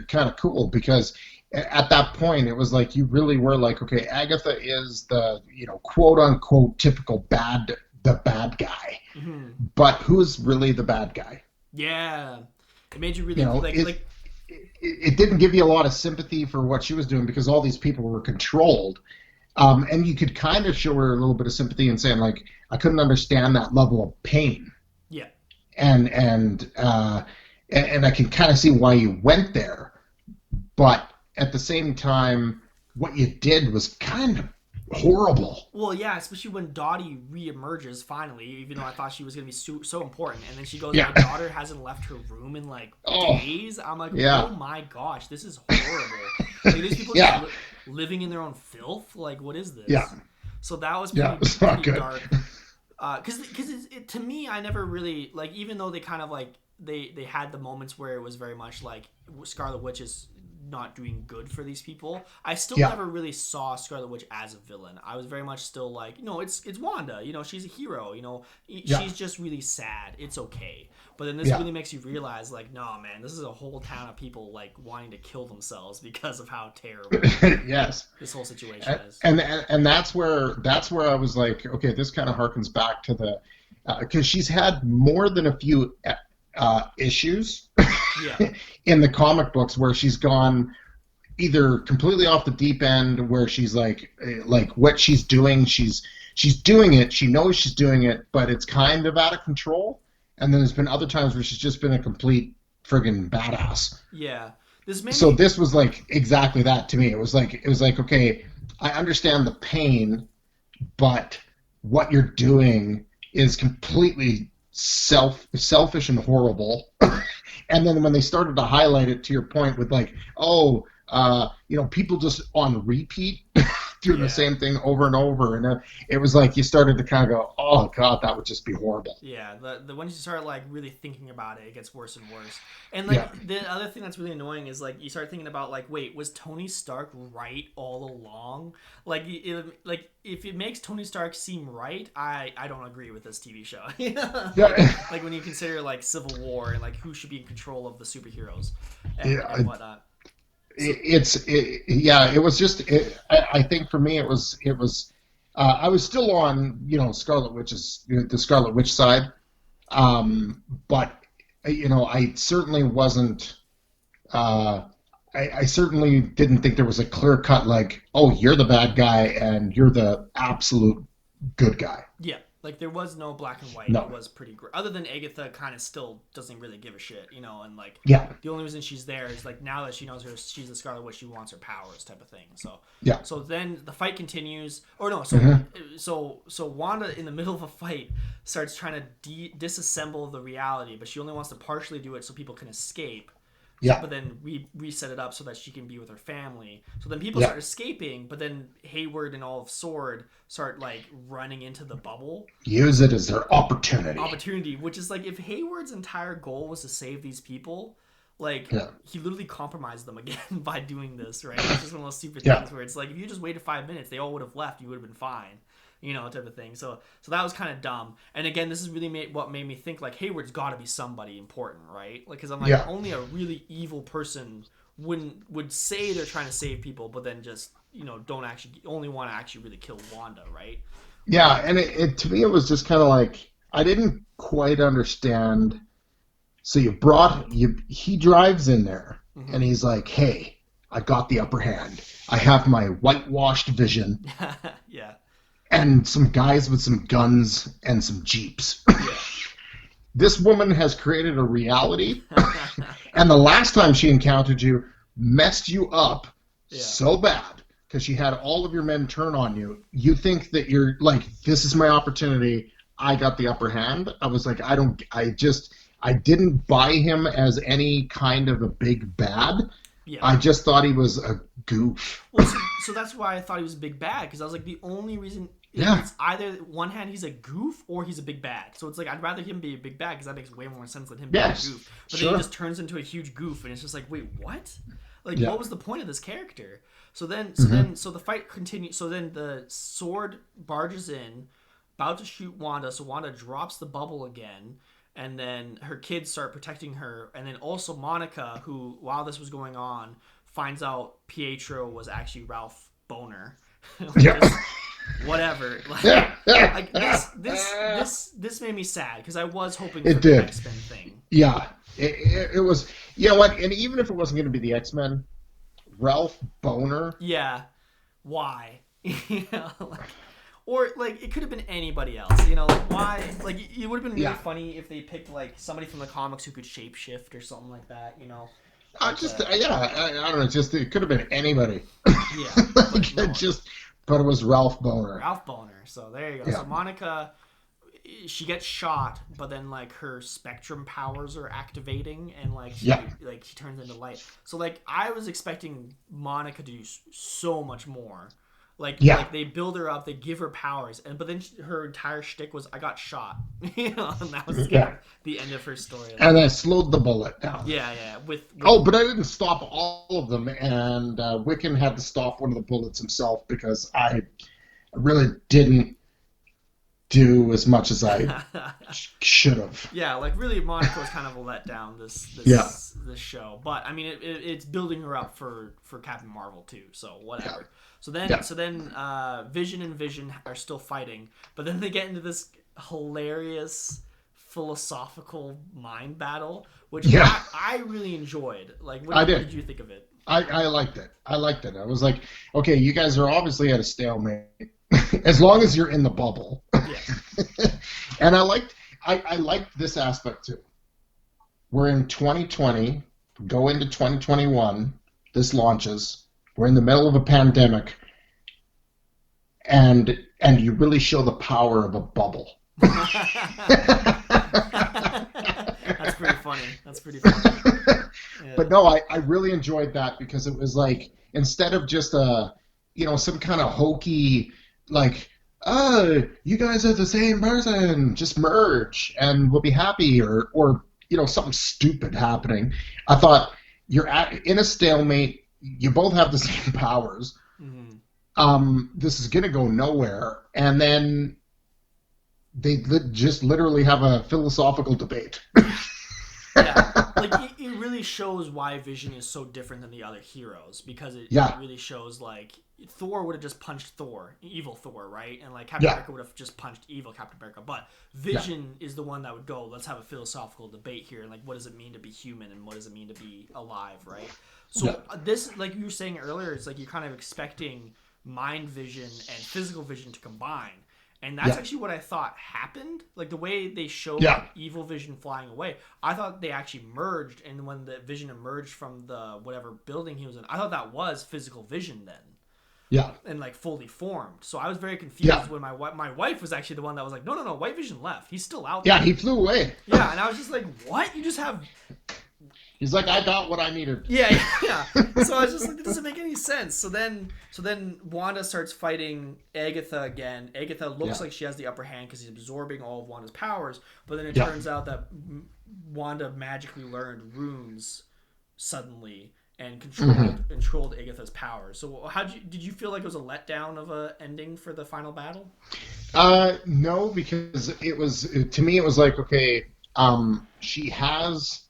kind of cool because at that point it was like you really were like, okay, Agatha is the quote unquote typical bad guy, but who's really the bad guy? Yeah, it made you really it didn't give you a lot of sympathy for what she was doing because all these people were controlled. And you could kind of show her a little bit of sympathy and saying like, I couldn't understand that level of pain. Yeah. And I can kind of see why you went there, but at the same time, what you did was kind of horrible. Well, yeah, especially when Dottie reemerges finally, even though I thought she was going to be so important, and then she goes, my daughter hasn't left her room in like days. I'm like, oh my gosh, this is horrible. Like, these people just living in their own filth. Like, what is this? Yeah. So that was pretty dark. Because to me, I never really like, even though they kind of like they had the moments where it was very much like Scarlet Witch is not doing good for these people. I still Yeah, never really saw Scarlet Witch as a villain. I was very much still like, no, it's Wanda. She's a hero. yeah, She's just really sad. It's okay. But then this yeah. really makes you realize, like, no, man, this is a whole town of people like wanting to kill themselves because of how terrible Yes. this whole situation is. And that's where I was like, okay, this kind of harkens back to the because she's had more than a few issues Yeah, in the comic books where she's gone either completely off the deep end, where she's like what she's doing, she's doing it, she knows she's doing it, but it's kind of out of control. And then there's been other times where she's just been a complete friggin' badass. yeah. This made So me. this was like exactly that to me. It was like okay, I understand the pain, but what you're doing is completely selfish and horrible. And then when they started to highlight it, to your point, with like, oh, people just on repeat doing the Yeah. same thing over and over, and it was like you started to kind of go, oh god, that would just be horrible. Yeah, the when you start like really thinking about it, it gets worse and worse. And Yeah, like the other thing that's really annoying is like you start thinking about like, wait, was Tony Stark right all along? Like if it makes Tony Stark seem right, I don't agree with this TV show. yeah, Like when you consider like Civil War and like who should be in control of the superheroes and yeah. whatnot. So Yeah, it was just I think for me it was I was still on the Scarlet Witch side, but I certainly wasn't I certainly didn't think there was a clear cut like, oh, you're the bad guy and you're the absolute good guy. yeah, like there was no black and white. It No. was pretty great. Other than Agatha, kind of still doesn't really give a shit, and like Yeah, the only reason she's there is like now that she knows she's the Scarlet Witch, she wants her powers, type of thing. So, yeah, so then the fight continues, or no, hmm so Wanda in the middle of a fight starts trying to disassemble the reality, but she only wants to partially do it so people can escape. So, yeah, but then reset it up so that she can be with her family. So then people yeah. start escaping, but then Hayward and all of Sword start like running into the bubble Use it as their opportunity. opportunity, which is like if Hayward's entire goal was to save these people, like Yeah, he literally compromised them again by doing this, right? It's just one of those stupid yeah, things where it's like if you just waited 5 minutes, they all would have left. You would have been fine, type of thing. So that was kind of dumb. And again, this is really what made me think like Hayward's got to be somebody important, right? Like because I'm like yeah. only a really evil person would say they're trying to save people, but then just don't actually only want to actually really kill Wanda, right? Yeah, and it to me it was just kind of like I didn't quite understand. So he drives in there Mm-hmm. and he's like, "Hey, I got the upper hand. I have my whitewashed vision Yeah, and some guys with some guns and some jeeps." yeah, This woman has created a reality, and the last time she encountered you, messed you up yeah. so bad because she had all of your men turn on you. You think that you're like, this is my opportunity. I got the upper hand. I was like, I didn't buy him as any kind of a big bad. Yeah. I just thought he was a goof. Well, so that's why I thought he was a big bad because I was like the only reason Yeah. it's either one hand he's a goof or he's a big bad. So it's like I'd rather him be a big bad because that makes way more sense than him being a Yes. goof. But then Sure. he just turns into a huge goof and it's just like wait what? Like Yeah. what was the point of this character? So the fight continues. So then the Sword barges in, about to shoot Wanda. So Wanda drops the bubble again. And then her kids start protecting her. And then also Monica, who, while this was going on, finds out Pietro was actually Ralph Boner. Yeah. Just whatever. Like this made me sad because I was hoping for It the did. X-Men thing. Yeah. It was, you know what? And even if it wasn't going to be the X-Men, Ralph Boner. Yeah. Why? Like, or like it could have been anybody else. Like why? Like it would have been really Yeah. funny if they picked like somebody from the comics who could shapeshift or something like that. I But just, yeah, I don't know. Just it could have been anybody. yeah, but Like, no, but it was Ralph Boner. Ralph Boner. So there you go. Yeah. So Monica, she gets shot, but then like her spectrum powers are activating, and like Yeah. she turns into light. So like I was expecting Monica to do so much more. Yeah. Like they build her up, they give her powers, but then her entire shtick was, "I got shot," and that was kind of Yeah. the end of her storyline. And I slowed the bullet down. Yeah, yeah. With Oh, but I didn't stop all of them, and Wiccan had to stop one of the bullets himself because I really didn't do as much as I should have. yeah, like really, Monica was kind of a letdown Yeah. this show, but I mean, it's building her up for Captain Marvel too. So whatever. Yeah. Yeah. So then, Vision and Vision are still fighting, but then they get into this hilarious philosophical mind battle, which Yeah. I really enjoyed. Like, I what did. did you think of it? I liked it. I liked it. I was like, okay, you guys are obviously at a stalemate. As long as you're in the bubble. Yeah. And I liked this aspect too. We're in 2020, go into 2021, this launches. We're in the middle of a pandemic, and you really show the power of a bubble. That's pretty funny. That's pretty funny. Yeah. But no, I really enjoyed that because it was like, instead of just some kind of hokey, like, oh, you guys are the same person, just merge and we'll be happy, or something stupid happening. I thought, you're in a stalemate, you both have the same powers. This is going to go nowhere. And then they just literally have a philosophical debate. Yeah, like it really shows why Vision is so different than the other heroes, because it really shows, like, Thor would have just punched Thor, evil Thor, right? And like Captain America would have just punched evil Captain America. But Vision is the one that would go, let's have a philosophical debate here, and like, what does it mean to be human, and what does it mean to be alive, right? So this, like you were saying earlier, it's like you're kind of expecting mind vision and physical vision to combine. And that's actually what I thought happened. Like, the way they showed evil Vision flying away, I thought they actually merged. And when the Vision emerged from the whatever building he was in, I thought that was physical Vision then. Yeah. And like fully formed. So I was very confused when my wife was actually the one that was like, no, White Vision left. He's still out there. Yeah, he flew away. Yeah, and I was just like, what? You just have... He's like, I got what I needed. Yeah. So I was just like, it doesn't make any sense. So then Wanda starts fighting Agatha again. Agatha looks like she has the upper hand because he's absorbing all of Wanda's powers. But then it turns out that Wanda magically learned runes suddenly and controlled Agatha's powers. So did you feel like it was a letdown of a ending for the final battle? No, because to me it was like, okay, she has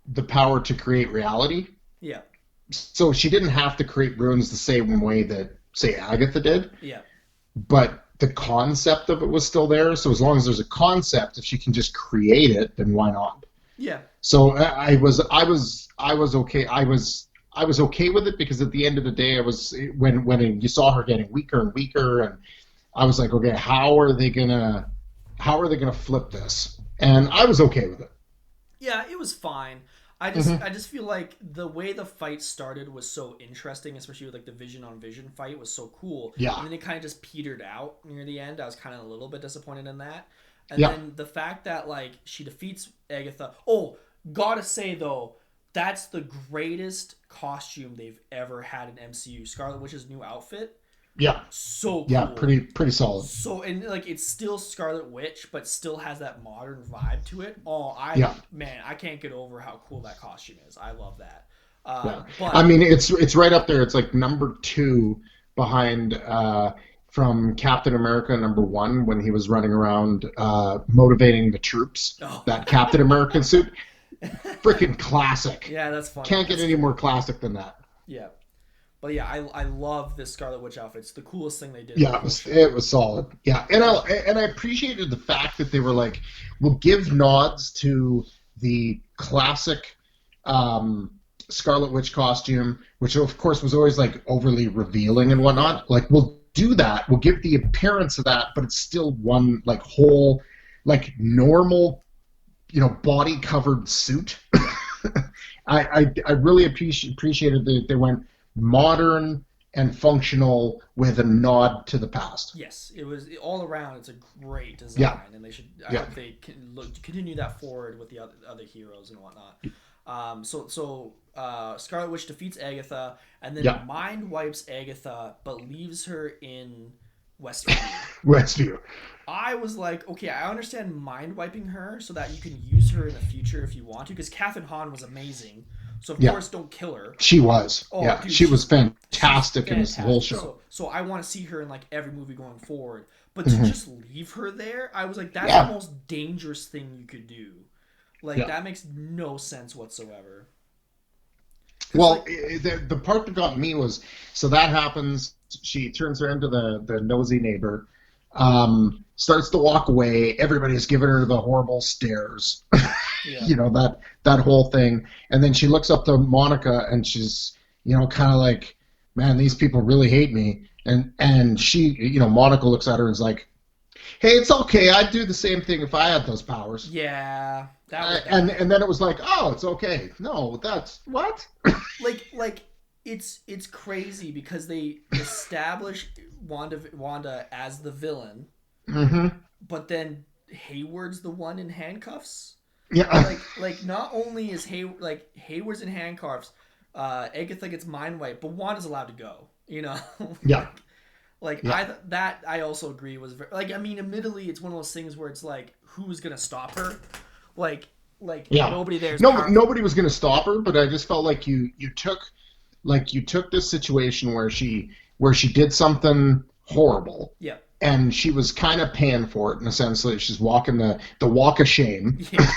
the power to create reality. Yeah. So she didn't have to create runes the same way that, say, Agatha did. Yeah. But the concept of it was still there. So as long as there's a concept, if she can just create it, then why not? Yeah. So I was okay. I was okay with it, because at the end of the day, I was when you saw her getting weaker and weaker, and I was like, okay, how are they gonna flip this? And I was okay with it. Yeah, it was fine. I just feel like the way the fight started was so interesting, especially with like the Vision on Vision fight was so cool. Yeah. And then it kind of just petered out near the end. I was kind of a little bit disappointed in that. And then the fact that like she defeats Agatha. Oh, gotta say though, that's the greatest costume they've ever had in MCU. Scarlet Witch's new outfit. Yeah. So cool. Yeah, pretty solid. So, and like, it's still Scarlet Witch, but still has that modern vibe to it. Oh, man, I can't get over how cool that costume is. I love that. But I mean, it's right up there. It's like number 2 behind from Captain America #1, when he was running around motivating the troops. Oh. That Captain American suit, freaking classic. Yeah, that's funny. Can't get any more classic than that. Yeah. But yeah, I love this Scarlet Witch outfit. It's the coolest thing they did. Yeah, it was solid. Yeah, and I appreciated the fact that they were like, we'll give nods to the classic Scarlet Witch costume, which of course was always like overly revealing and whatnot. Like, we'll do that. We'll give the appearance of that, but it's still one like whole, like normal, body covered suit. I really appreciated that they went modern and functional with a nod to the past. Yes, it was all around. It's a great design, and they should. I hope they continue that forward with the other heroes and whatnot. Scarlet Witch defeats Agatha and then Yeah, mind wipes Agatha, but leaves her in Westview. Westview. I was like, okay, I understand mind wiping her so that you can use her in the future if you want to, because Kathryn Hahn was amazing. So of Yeah, course, don't kill her. she was. Oh, Yeah, dude, she was she's fantastic in this whole fantastic. show. So I want to see her in like every movie going forward. But to Hmm. just leave her there, I was like, that's the Yeah, most dangerous thing you could do. Like yeah. that makes no sense whatsoever. Because Well, like, the part that got me was so that happens. She turns her into the nosy neighbor, starts to walk away. Everybody's giving her the horrible stares, yeah, you know that whole thing. And then she looks up to Monica, and she's kind of like, "Man, these people really hate me." And she, Monica looks at her and is like, "Hey, it's okay. I'd do the same thing if I had those powers." yeah, that was And bad. then it was like, "Oh, it's okay." No, that's what? Like it's crazy because they establish Wanda as the villain, Hmm. but then Hayward's the one in handcuffs. Yeah. Like not only is Hayward's in handcuffs, Agatha gets mind wiped, but Wanda's allowed to go. You know, Yeah. like Yeah. I also agree was like I mean, admittedly, it's one of those things where it's like who's gonna stop her, like Yeah. nobody there is No, powerful. nobody was going to stop her, but I just felt like you took this situation where she did something horrible, Yeah, and she was kind of paying for it in a sense that she's walking the walk of shame, yeah,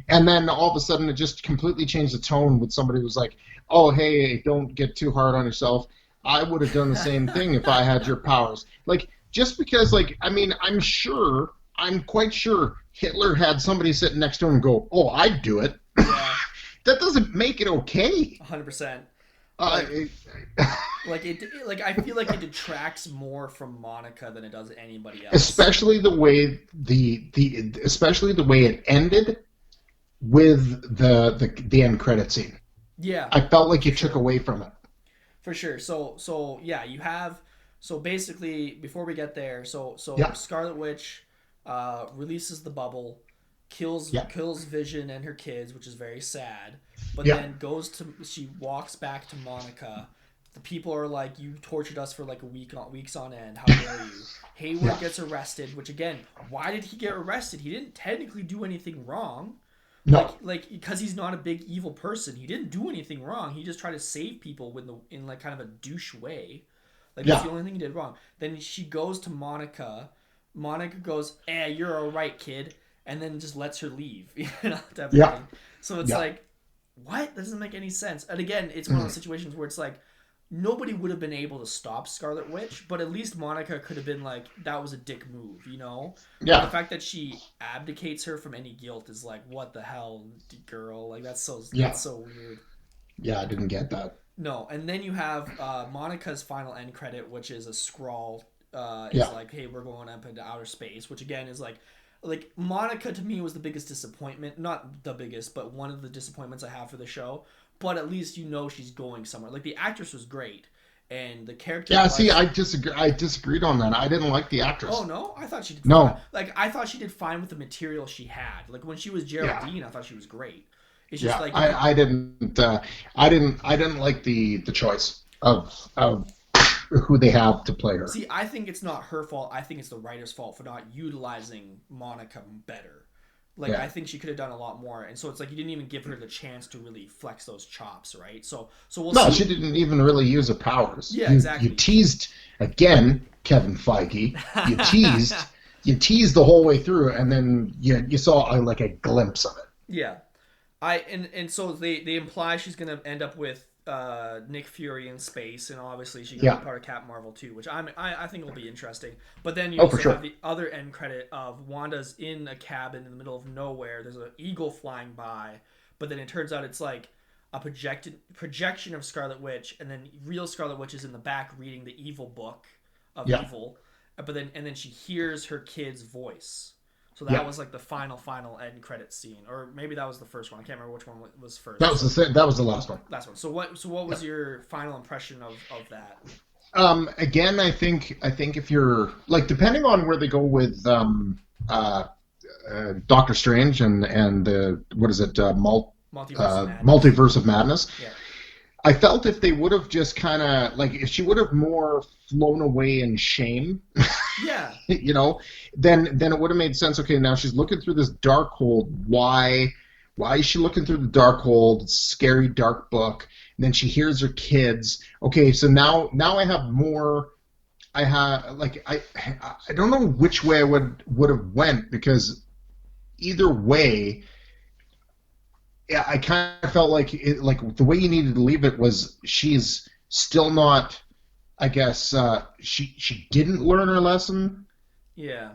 and then all of a sudden it just completely changed the tone with somebody who was like, "Oh, hey, don't get too hard on yourself. I would have done the same thing if I had your powers." Like just because, like, I mean, I'm quite sure Hitler had somebody sitting next to him and go, "Oh, I'd do it." yeah, That doesn't make it okay. 100%. Uh, Like like I feel like it detracts more from Monica than it does anybody else. especially the way especially the way it ended with the end credit scene. Yeah, I felt like for you took sure. away from it. For sure. So yeah, you have so basically before we get there, so Yeah, Scarlet Witch releases the bubble, yeah, kills Vision and her kids, which is very sad. But yeah, then she walks back to Monica. The people are like, "You tortured us for like weeks on end. How dare you?" Hayward yeah. gets arrested, which again, why did he get arrested? He didn't technically do anything wrong. No, Because he's not a big evil person. He didn't do anything wrong. He just tried to save people in like kind of a douche way. Like that's yeah, the only thing he did wrong. Then she goes to Monica. Monica goes, "Eh, you're all right, kid," and then just lets her leave. Type of yeah, thing. So it's yeah. like, what? That doesn't make any sense. And again, it's one of those Mhm. situations where it's like nobody would have been able to stop Scarlet Witch, but at least Monica could have been like, that was a dick move, you know? But the Yeah, fact that she abdicates her from any guilt is like, what the hell, girl? Like yeah, that's so weird. yeah. I didn't get that. No, and then you have Monica's final end credit, which is a scrawl. Is Yeah, like, hey, we're going up into outer space, which again is like Monica to me was the biggest disappointment. Not the biggest, but one of the disappointments I have for the show. But at least you know she's going somewhere. Like the actress was great, and the character yeah. See, was. I disagree. I disagreed on that. I didn't like the Oh actress. no, I thought she did fine. No. Like I thought she did fine with the material she had. Like when she was Yeah, Geraldine, I thought she was great. It's just yeah. like if you I didn't like the choice of who they have to play her. see, I think it's not her fault. I think it's the writer's fault for not utilizing Monica better. Like Yeah. I think she could have done a lot more, and so it's like you didn't even give her the chance to really flex those chops, right? So we'll No, see. she didn't even really use her powers. Yeah, You exactly. teased again, Kevin Feige. You teased you teased the whole way through, and then you saw like a glimpse of it. Yeah, and so they imply she's gonna end up with Nick Fury in space, and obviously she's gonna be Yeah. part of Cap Marvel too, which I think will be interesting. But then you Oh, for also have sure. the other end credit of Wanda's in a cabin in the middle of nowhere. There's an eagle flying by, but then it turns out it's like a projected projection of Scarlet Witch, and then real Scarlet Witch is in the back reading the evil book of Yeah. evil, but then she hears her kid's voice. So that Yeah. was like the final end credit scene, or maybe that was the first one. I can't remember which one was That first. was So that was the last one. last one. So what Yeah. was your final impression of that? Again, I think if you're like depending on where they go with uh, Doctor Strange and the what is it Multiverse of Madness. Multiverse of Madness. Yeah. I felt if they would have just kind of like if she would have more flown away in shame, Yeah. you know, then it would have made sense. Okay, now she's looking through this dark hole. Why is she looking through the dark hole? It's a scary dark book. And then she hears her kids. Okay, so now I have more. I have like I don't know which way I would have went because either way, yeah, I kind of felt like like the way you needed to leave it was she's still not. I guess she didn't learn her lesson. Yeah.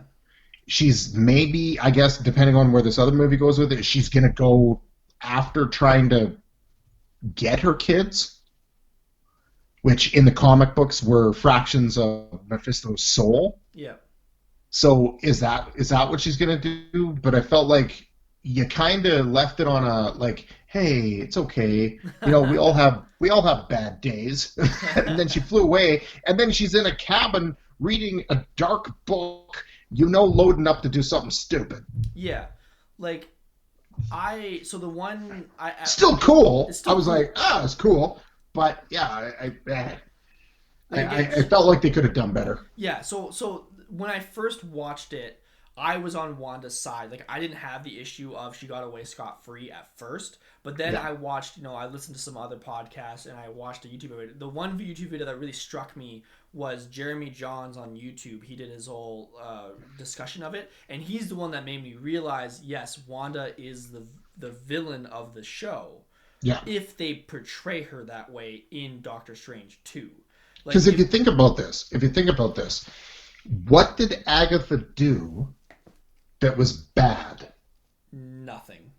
She's maybe, I guess, depending on where this other movie goes with it, she's gonna go after trying to get her kids, which in the comic books were fractions of Mephisto's soul. Yeah. So is that what she's gonna do? But I felt like you kind of left it on a like, hey, it's okay. We all have bad days. And then she flew away, and then she's in a cabin reading a dark book. Loading up to do something stupid. Yeah. Like so the one Still cool. It's still I was cool. like, it's cool, but yeah, Like, I felt like they could have done better. Yeah, so when I first watched it, I was on Wanda's side. Like I didn't have the issue of she got away scot-free at first, but then Yeah. I watched, I listened to some other podcasts and I watched a YouTube video. The one YouTube video that really struck me was Jeremy Johns on YouTube. He did his whole discussion of it, and he's the one that made me realize, yes, Wanda is the villain of the show. Yeah. If they portray her that way in Doctor Strange 2. Like, Because if you think about this, what did Agatha do that was bad? nothing.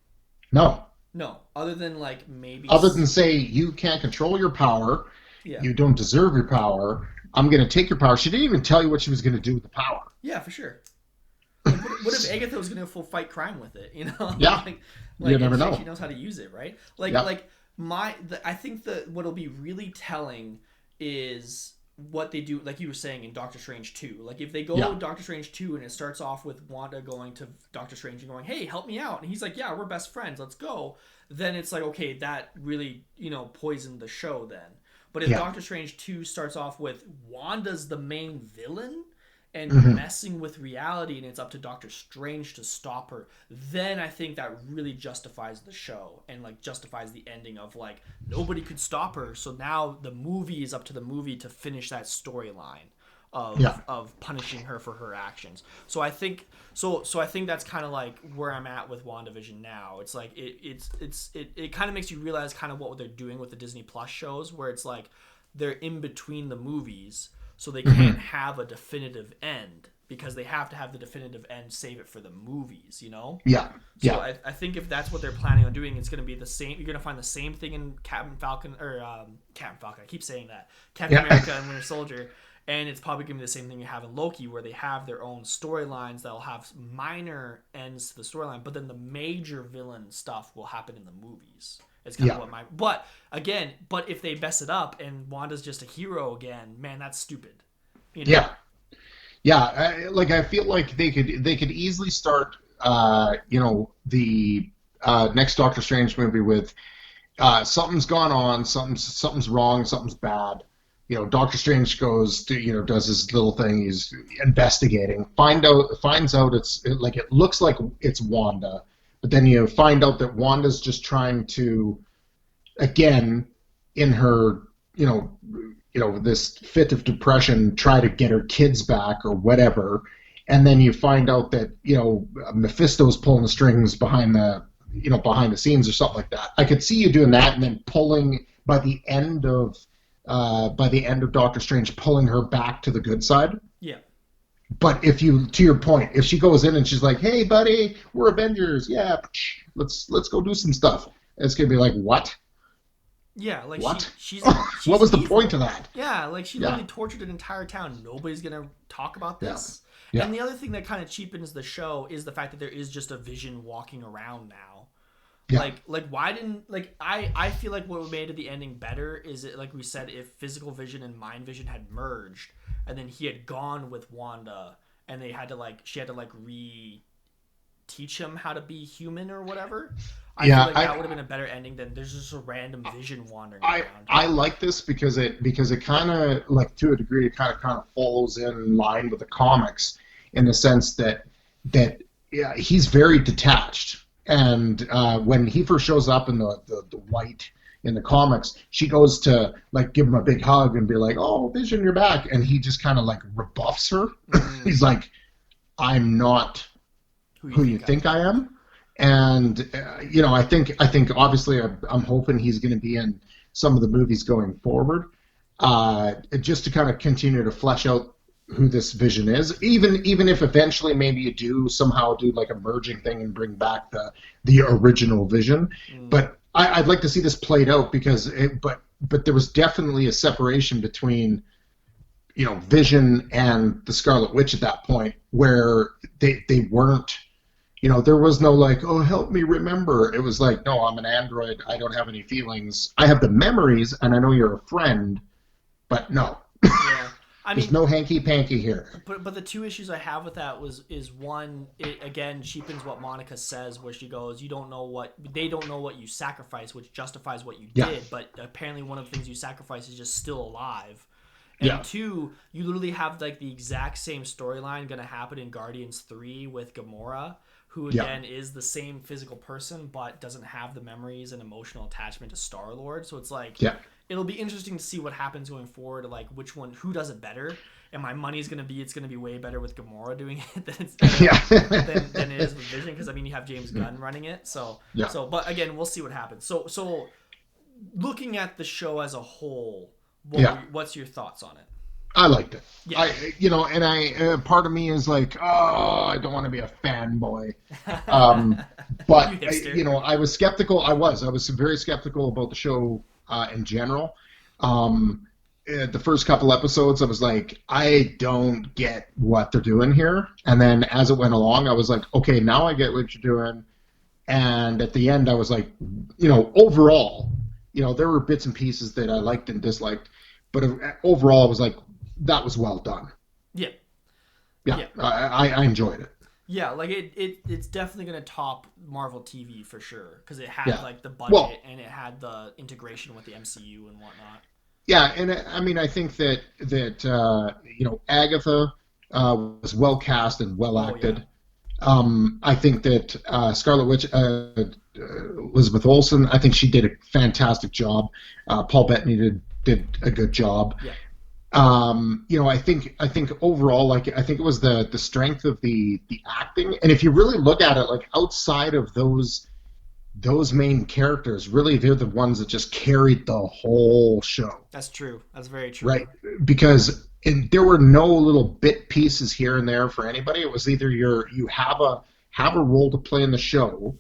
No. No, other than like maybe. Other than say you can't control your power, Yeah. you don't deserve your power. I'm going to take your power. She didn't even tell you what she was going to do with the power. Yeah, for sure. Like, what if Agatha was going to full fight crime with it? Yeah. like You never know. She knows how to use it, right? Like, Yeah. I think that what'll be really telling is what they do, like you were saying in Doctor Strange 2. Like if they go Yeah. Doctor Strange 2 and it starts off with Wanda going to Doctor Strange and going, "Hey, help me out," and he's like, "Yeah, we're best friends. Let's go." Then it's like, okay, that really poisoned the show then. But if Yeah. Doctor Strange 2 starts off with Wanda's the main villain and Mhm. messing with reality and it's up to Doctor Strange to stop her, then I think that really justifies the show and like justifies the ending of like nobody could stop her. So now the movie is up to the movie to finish that storyline of Yeah. of punishing her for her actions. So I think I think that's kind of like where I'm at with WandaVision now. It's like it kind of makes you realize kind of what they're doing with the Disney Plus shows, where it's like they're in between the movies, so they can't have a definitive end because they have to have the definitive end, save it for the movies, Yeah. So Yeah. I think if that's what they're planning on doing, it's going to be the same. You're going to find the same thing in Captain Falcon or Captain Falcon. I keep saying that. Captain Yeah. America and Winter Soldier. And it's probably going to be the same thing you have in Loki, where they have their own storylines that'll have minor ends to the storyline, but then the major villain stuff will happen in the movies. It's kind of what but if they mess it up and Wanda's just a hero again, man, that's stupid. Yeah. Yeah. I feel like they could easily start, the next Doctor Strange movie with something's gone on, something's wrong, something's bad. Doctor Strange goes to, does his little thing. He's investigating. Finds out it looks like it's Wanda, but then you find out that Wanda's just trying to, again, in her, this fit of depression, try to get her kids back or whatever. And then you find out that, Mephisto's pulling the strings behind the scenes or something like that. I could see you doing that and then pulling by the end of Doctor Strange, pulling her back to the good side. Yeah. But to your point, if she goes in and she's like, "Hey, buddy, we're Avengers. Yeah, let's go do some stuff," it's gonna be like, "What? Yeah, like what? She's what was the evil. point of that?" Yeah, like she literally tortured an entire town. Nobody's gonna talk about this. Yeah. And the other thing that kind of cheapens the show is the fact that there is just a Vision walking around now. Yeah. Like why didn't I feel like what made the ending better is it, like we said, if physical vision and mind vision had merged and then he had gone with Wanda and she had to re teach him how to be human or whatever. I feel Yeah, like that would have been a better ending than there's just a random Vision wandering I around. I like this because it kind of like to a degree it kind of falls in line with the comics in the sense that yeah, he's very detached. And when he first shows up in the white in the comics, she goes to like give him a big hug and be like, "Oh, Vision, you're back," and he just kind of like rebuffs her. Mm, He's like, "I'm not who you who you think I think am? I am." And I think obviously I'm hoping he's going to be in some of the movies going forward, just to kind of continue to flesh out who this Vision is. Even if eventually maybe you do somehow do like a merging thing and bring back the original Vision, Mm, but I'd like to see this played out because but there was definitely a separation between Vision and the Scarlet Witch at that point where they weren't, there was no like, oh, help me remember. It was like, no, I'm an android. I don't have any feelings. I have the memories, and I know you're a friend, but no, yeah. I there's mean, no hanky panky here. but the two issues I have with that is one, it again cheapens what Monica says, where she goes, "You don't know what they don't know what you sacrificed, which justifies what you Yeah, did, but apparently one of the things you sacrificed is just still alive." And yeah, two, you literally have like the exact same storyline going to happen in Guardians 3 with Gamora, who yeah, again is the same physical person but doesn't have the memories and emotional attachment to Star-Lord. So it's like yeah, it'll be interesting to see what happens going forward, like which one, who does it better. And my money's going to be it's going to be way better with Gamora doing it than yeah, than it is with Vision, because I mean you have James Gunn running it. So yeah. but again, we'll see what happens. So looking at the show as a whole, Yeah. what's your thoughts on it? I liked it. Yeah. And part of me is like, oh, I don't want to be a fanboy. Um, You but hipster. I was skeptical. I was very skeptical about the show in general. The first couple episodes, I was like, I don't get what they're doing here. And then as it went along, I was like, okay, now I get what you're doing. And at the end, I was like, overall, there were bits and pieces that I liked and disliked, but overall, I was like, that was well done. Yeah. Yeah, Yeah. I enjoyed it. Yeah, like it's definitely gonna top Marvel TV for sure, because it had Yeah. like the Well, budget and it had the integration with the MCU and whatnot. yeah, and I mean, I think that Agatha was well cast and well Oh yeah, acted. I think that Scarlet Witch, Elizabeth Olsen, I think she did a fantastic job. Paul Bettany did a good job. yeah, I think overall, like I think it was the strength of the acting, and if you really look at it, like outside of those main characters, really they're the ones that just carried the whole show, that's true. That's very true. right? Because there were no little bit pieces here and there for anybody. It was either you have a role to play in the show,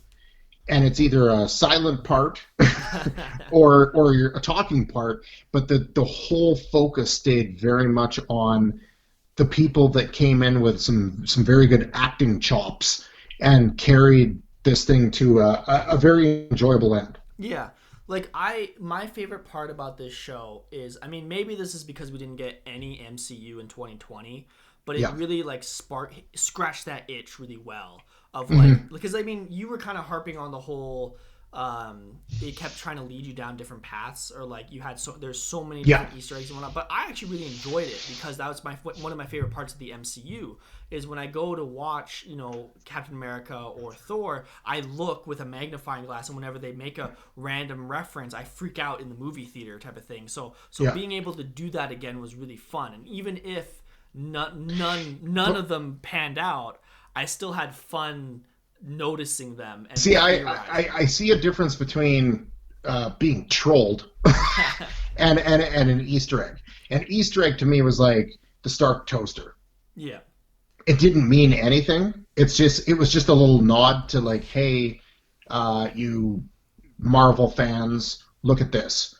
and it's either a silent part or you're a talking part, but the whole focus stayed very much on the people that came in with some very good acting chops and carried this thing to a very enjoyable end. Yeah. Like my favorite part about this show is, I mean, maybe this is because we didn't get any MCU in 2020, but it Yeah. really like scratched that itch really well of like, Hmm. because I mean, you were kind of harping on the whole it kept trying to lead you down different paths, or like there's so many Yeah. different Easter eggs and whatnot, but I actually really enjoyed it because that was one of my favorite parts of the MCU is when I go to watch, Captain America or Thor, I look with a magnifying glass, and whenever they make a random reference, I freak out in the movie theater type of thing. So Yeah. being able to do that again was really fun, and even if none of them panned out, I still had fun noticing them and See, theorizing. I see a difference between being trolled and an Easter egg. An Easter egg to me was like the Stark toaster. Yeah, It didn't mean anything. It was just a little nod to like, hey, you Marvel fans, look at this.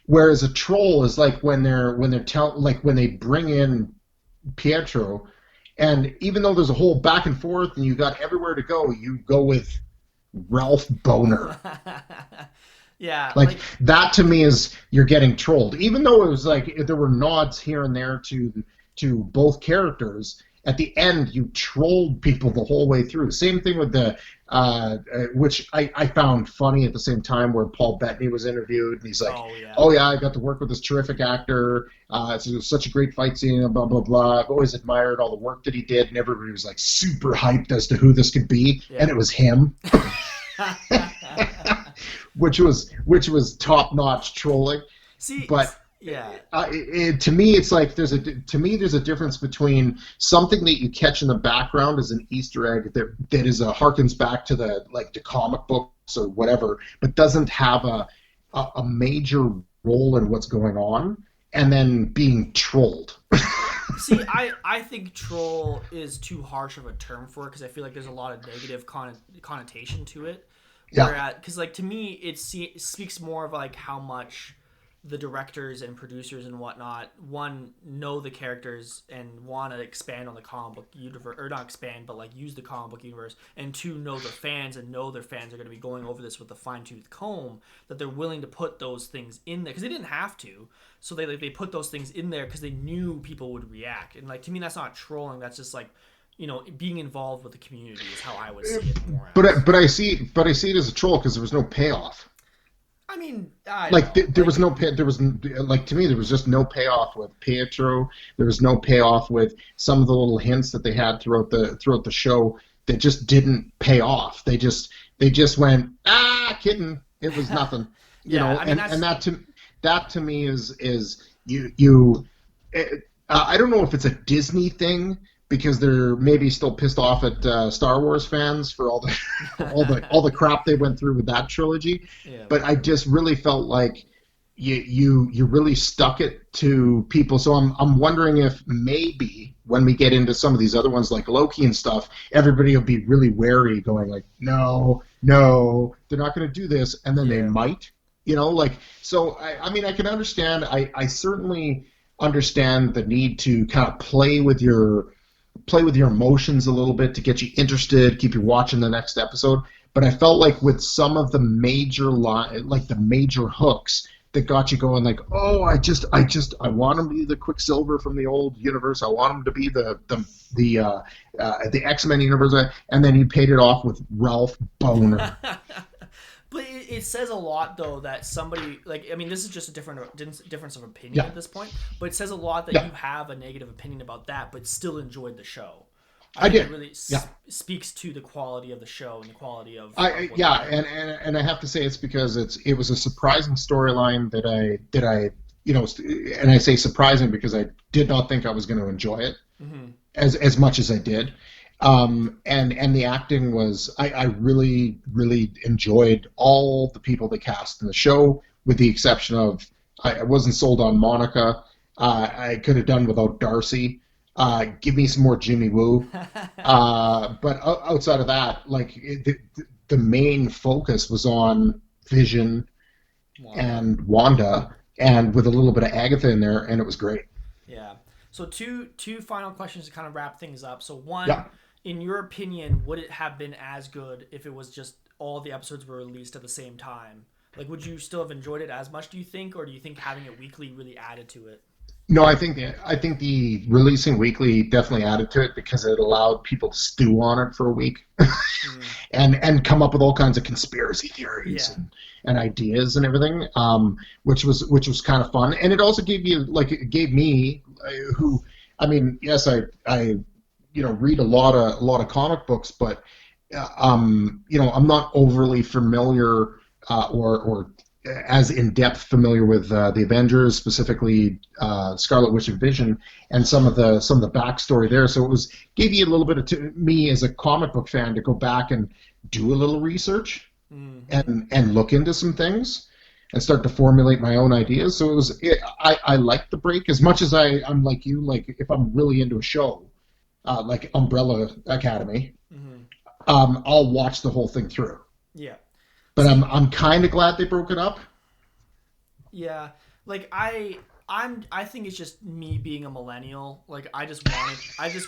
Whereas a troll is like when they bring in Pietro, and even though there's a whole back and forth and you got everywhere to go, you go with Ralph Boner. yeah, Like that to me is you're getting trolled. Even though it was like there were nods here and there to both characters, at the end you trolled people the whole way through. Same thing with which I found funny at the same time, where Paul Bettany was interviewed and he's like, Oh yeah. "Oh yeah, I got to work with this terrific actor. It was such a great fight scene. Blah blah blah. I've always admired all the work that he did." And everybody was like super hyped as to who this could be, Yeah. and it was him. which was top notch trolling. See, But yeah. to me, it's like there's a difference between something that you catch in the background as an Easter egg that is harkens back to the comic books or whatever, but doesn't have a major role in what's going on, and then being trolled. See, I think troll is too harsh of a term for it, because I feel like there's a lot of negative connotation to it. Yeah. Whereas, because like to me, it speaks more of like how much the directors and producers and whatnot, one, know the characters and want to expand on the comic book universe, or not expand, but like use the comic book universe, and two, know the fans and know their fans are going to be going over this with a fine-tooth comb, that they're willing to put those things in there because they didn't have to. So they put those things in there because they knew people would react. And like, to me, that's not trolling. That's just like, being involved with the community is how I would see it more. But I see it as a troll because there was no payoff. I mean, there was no pay. There was, like, to me, there was just no payoff with Pietro. There was no payoff with some of the little hints that they had throughout the show that just didn't pay off. They just went, kidding. It was nothing. Yeah, I mean, and that to me is you. I don't know if it's a Disney thing, because they're maybe still pissed off at Star Wars fans for all the crap they went through with that trilogy. Yeah. But I just really felt like you really stuck it to people. So I'm wondering if maybe when we get into some of these other ones like Loki and stuff, everybody will be really wary, going like, no, they're not going to do this, and then they might. So I mean, I can understand. I certainly understand the need to kind of play with your emotions a little bit to get you interested, keep you watching the next episode. But I felt like with some of the major the major hooks that got you going, like, oh, I want him to be the Quicksilver from the old universe. I want him to be the X-Men universe, and then you paid it off with Ralph Boner. But it says a lot, though, that somebody, like, I mean, this is just a difference of opinion at this point, but it says a lot that you have a negative opinion about that, but still enjoyed the show. I think did. It really speaks to the quality of the show and the quality of. And I have to say it's because it was a surprising storyline that I and I say surprising because I did not think I was going to enjoy it as much as I did. And the acting was, I really, really enjoyed all the people they cast in the show, with the exception of, I wasn't sold on Monica. I could have done without Darcy. Give me some more Jimmy Woo. But outside of that, like, the main focus was on Vision and Wanda, and with a little bit of Agatha in there, and it was great. Yeah. So two final questions to kind of wrap things up. So one, in your opinion, would it have been as good if it was just all the episodes were released at the same time? Like, would you still have enjoyed it as much, do you think, or do you think having it weekly really added to it? No, I think the releasing weekly definitely added to it, because it allowed people to stew on it for a week and come up with all kinds of conspiracy theories and ideas and everything, which was kind of fun. And it also gave me, who, I mean, yes, I read a lot of comic books, but I'm not overly familiar or as in-depth familiar with the Avengers, specifically Scarlet Witch and Vision, and some of the backstory there. So it gave you a little bit to me as a comic book fan to go back and do a little research and look into some things and start to formulate my own ideas. So I liked the break as much as I'm like you. Like, if I'm really into a show like Umbrella Academy, I'll watch the whole thing through. Yeah. But I'm kind of glad they broke it up. Yeah, like I I think it's just me being a millennial. Like I just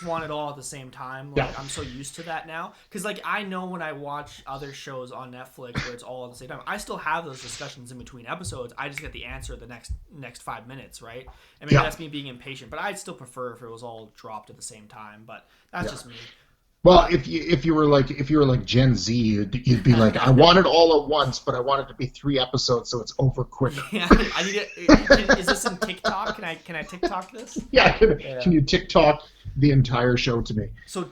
want it all at the same time. Yeah. Like I'm so used to that now. Because like I know when I watch other shows on Netflix where it's all at the same time, I still have those discussions in between episodes. I just get the answer the next 5 minutes, right? And maybe Yeah. that's me being impatient. But I'd still prefer if it was all dropped at the same time. But that's just me. Well, if you were like Gen Z, you'd be like, I want it all at once, but I want it to be 3 episodes so it's over quicker. Yeah, I need it. Is this in TikTok? Can I TikTok this? Yeah, Yeah. can you TikTok the entire show to me? So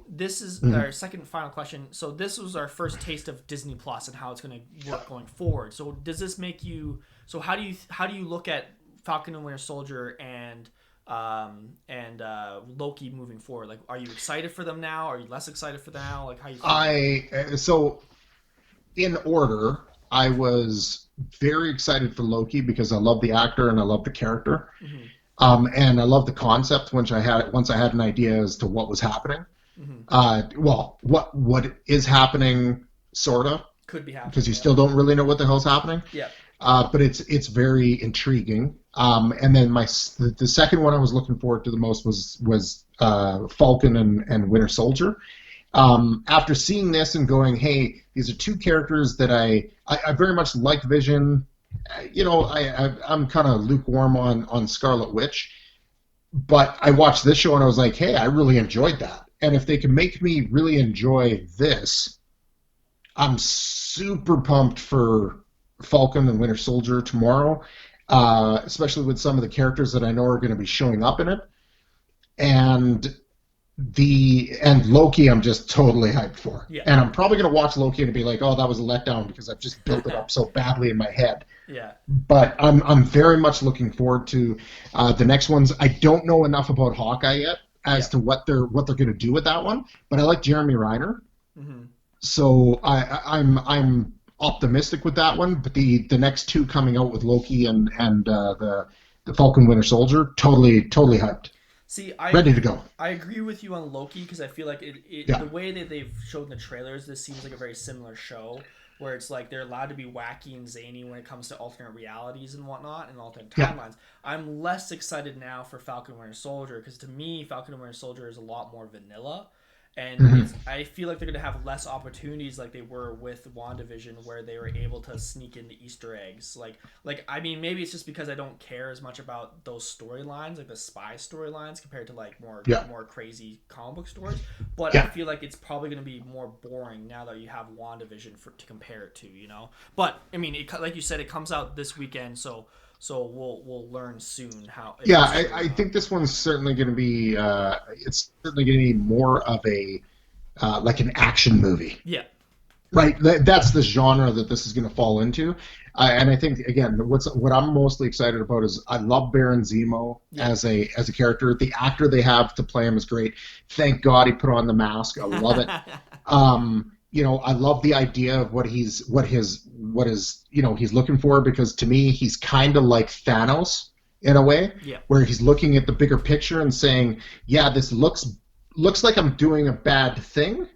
this is our second and final question. So this was our first taste of Disney Plus and how it's going to work going forward. So does this make you? So how do you look at Falcon and Winter Soldier and Loki moving forward? Like, are you excited for them now? Are you less excited for them now? Like, how you? So in order, I was very excited for Loki because I love the actor and I love the character. Mm-hmm. And I love the concept once I had an idea as to what was happening. Mm-hmm. Well, what is happening, sorta, Could be happening because you still don't really know what the hell's happening. Yeah. But it's very intriguing. And then the second one I was looking forward to the most was Falcon and Winter Soldier. After seeing this and going, hey, these are two characters that I very much like Vision. I'm kind of lukewarm on Scarlet Witch, but I watched this show and I was like, hey, I really enjoyed that. And if they can make me really enjoy this, I'm super pumped for Falcon and Winter Soldier tomorrow, especially with some of the characters that I know are going to be showing up in it. And Loki, I'm just totally hyped for. Yeah. And I'm probably going to watch Loki and be like, oh, that was a letdown because I've just built it up so badly in my head. Yeah. But I'm very much looking forward to the next ones. I don't know enough about Hawkeye yet as to what they're going to do with that one. But I like Jeremy Renner, so I'm optimistic with that one. But the next two coming out with Loki and the Falcon Winter Soldier, totally hyped. See, ready to go. I agree with you on Loki because I feel like the way that they've shown the trailers, this seems like a very similar show where it's like they're allowed to be wacky and zany when it comes to alternate realities and whatnot and alternate timelines. I'm less excited now for Falcon Winter Soldier because to me, Falcon and Winter Soldier is a lot more vanilla. And I feel like they're going to have less opportunities like they were with WandaVision where they were able to sneak into Easter eggs. Like I mean, maybe it's just because I don't care as much about those storylines, like the spy storylines, compared to like more crazy comic book stories. But I feel like it's probably going to be more boring now that you have WandaVision to compare it to, you know? But, I mean, like you said, it comes out this weekend, so we'll learn soon how. I think this one's certainly going to be. It's certainly going to be more of a like an action movie. Yeah. Right. That's the genre that this is going to fall into, and I think again, what I'm mostly excited about is I love Baron Zemo as a character. The actor they have to play him is great. Thank God he put on the mask. I love it. I love the idea of what he's looking for, because to me he's kind of like Thanos in a way, where he's looking at the bigger picture and saying, yeah, this looks like I'm doing a bad thing,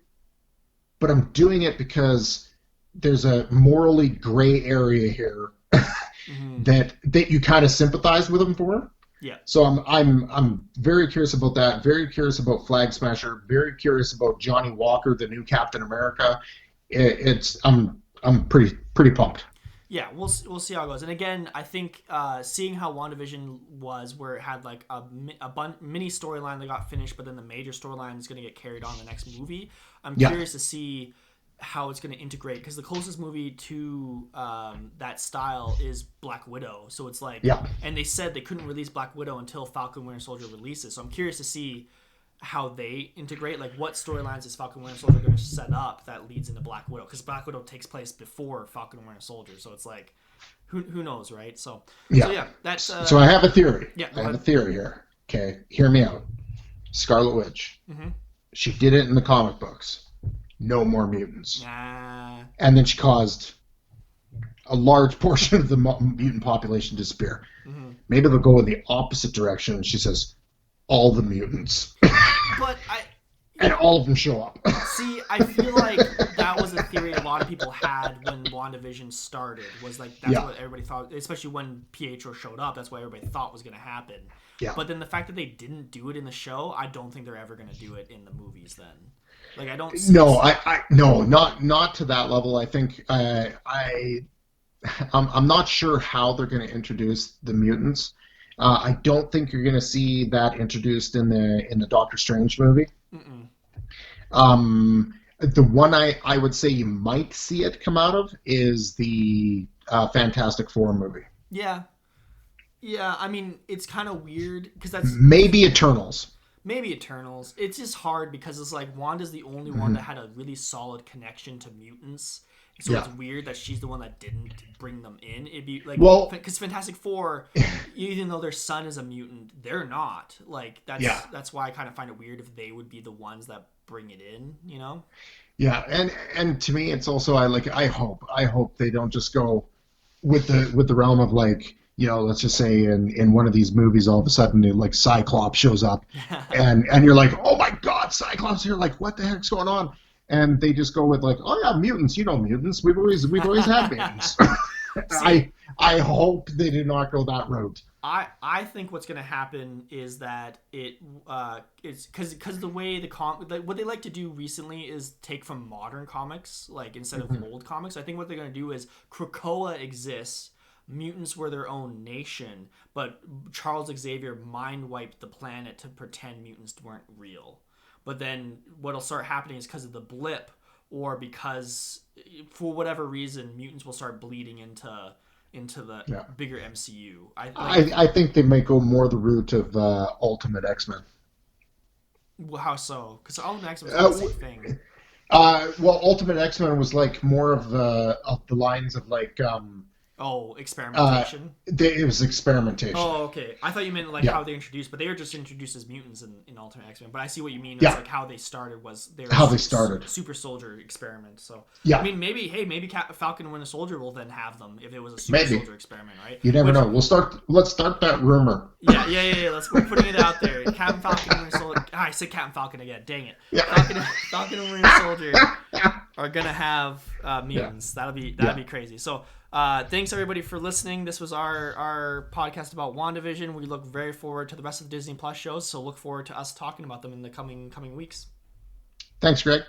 but I'm doing it because there's a morally gray area here that you kind of sympathize with him for. Yeah. So I'm very curious about that. Very curious about Flag Smasher. Very curious about Johnny Walker, the new Captain America. I'm pretty pumped. Yeah, we'll see how it goes. And again, I think seeing how WandaVision was, where it had like a mini storyline that got finished, but then the major storyline is going to get carried on in the next movie. I'm curious to see how it's going to integrate, because the closest movie to that style is Black Widow. So it's like, and they said they couldn't release Black Widow until Falcon Winter Soldier releases. So I'm curious to see how they integrate, like what storylines is Falcon Winter Soldier going to set up that leads into Black Widow, because Black Widow takes place before Falcon Winter Soldier. So it's like, who knows, right? So that's so I have a theory. I have ahead. a theory here. Okay, hear me out. Scarlet Witch. She did it in the comic books. No more mutants. And then she caused a large portion of the mutant population to disappear. Maybe they'll go in the opposite direction. She says, all the mutants. But and all of them show up. See, I feel like that was a theory a lot of people had when WandaVision started. Was like that's Yeah. what everybody thought, especially when Pietro showed up. That's what everybody thought was going to happen. Yeah. But then the fact that they didn't do it in the show, I don't think they're ever going to do it in the movies. Then, like, I don't see. No, no, not to that level. I think I'm not sure how they're going to introduce the mutants. I don't think you're going to see that introduced in the Doctor Strange movie. Mm-mm. The one I would say you might see it come out of is the Fantastic Four movie. Yeah, yeah. I mean, it's kind of weird because that's Maybe Eternals. maybe Eternals. It's just hard because it's like Wanda's the only one Mm-hmm. that had a really solid connection to mutants. So Yeah. it's weird that she's the one that didn't bring them in. It'd be like, Well- because Fantastic Four, even though their son is a mutant, they're not. Like Yeah. that's why I kind of find it weird if they would be the ones that bring it in. You know? Yeah, and to me, it's also I hope they don't just go with the realm of like, let's just say in one of these movies, all of a sudden like Cyclops shows up, and you're like, oh my God, Cyclops here! Like, what the heck's going on? And they just go with like, oh yeah, mutants. Mutants. We've always had mutants. I hope they did not go that route. I think what's going to happen is that it's because the way what they like to do recently is take from modern comics, like instead of old comics. I think what they're going to do is Krakoa exists, mutants were their own nation, but Charles Xavier mind wiped the planet to pretend mutants weren't real. But then what'll start happening is because of the blip, or because for whatever reason mutants will start bleeding into the bigger MCU. I think they may go more the route of Ultimate X-Men. How so? Because Ultimate X-Men was the same thing. Well, Ultimate X-Men was like more of the lines of like Experimentation. It was experimentation. Oh, okay. I thought you meant like how they introduced, but they were just introduced as mutants in Ultimate X-Men. But I see what you mean. It's like how they started was they started super soldier experiment. So I mean, maybe Falcon and Winter Soldier will then have them if it was a super soldier experiment, right? You never know. Let's start that rumor. Yeah. Let's go putting it out there. Captain Falcon and Winter Soldier. I said Captain Falcon again. Dang it. Yeah. Falcon and Winter Soldier are gonna have mutants. That'd be crazy. So. Thanks everybody for listening. This was our podcast about WandaVision. We look very forward to the rest of the Disney Plus shows, so look forward to us talking about them in the coming weeks. Thanks, Greg.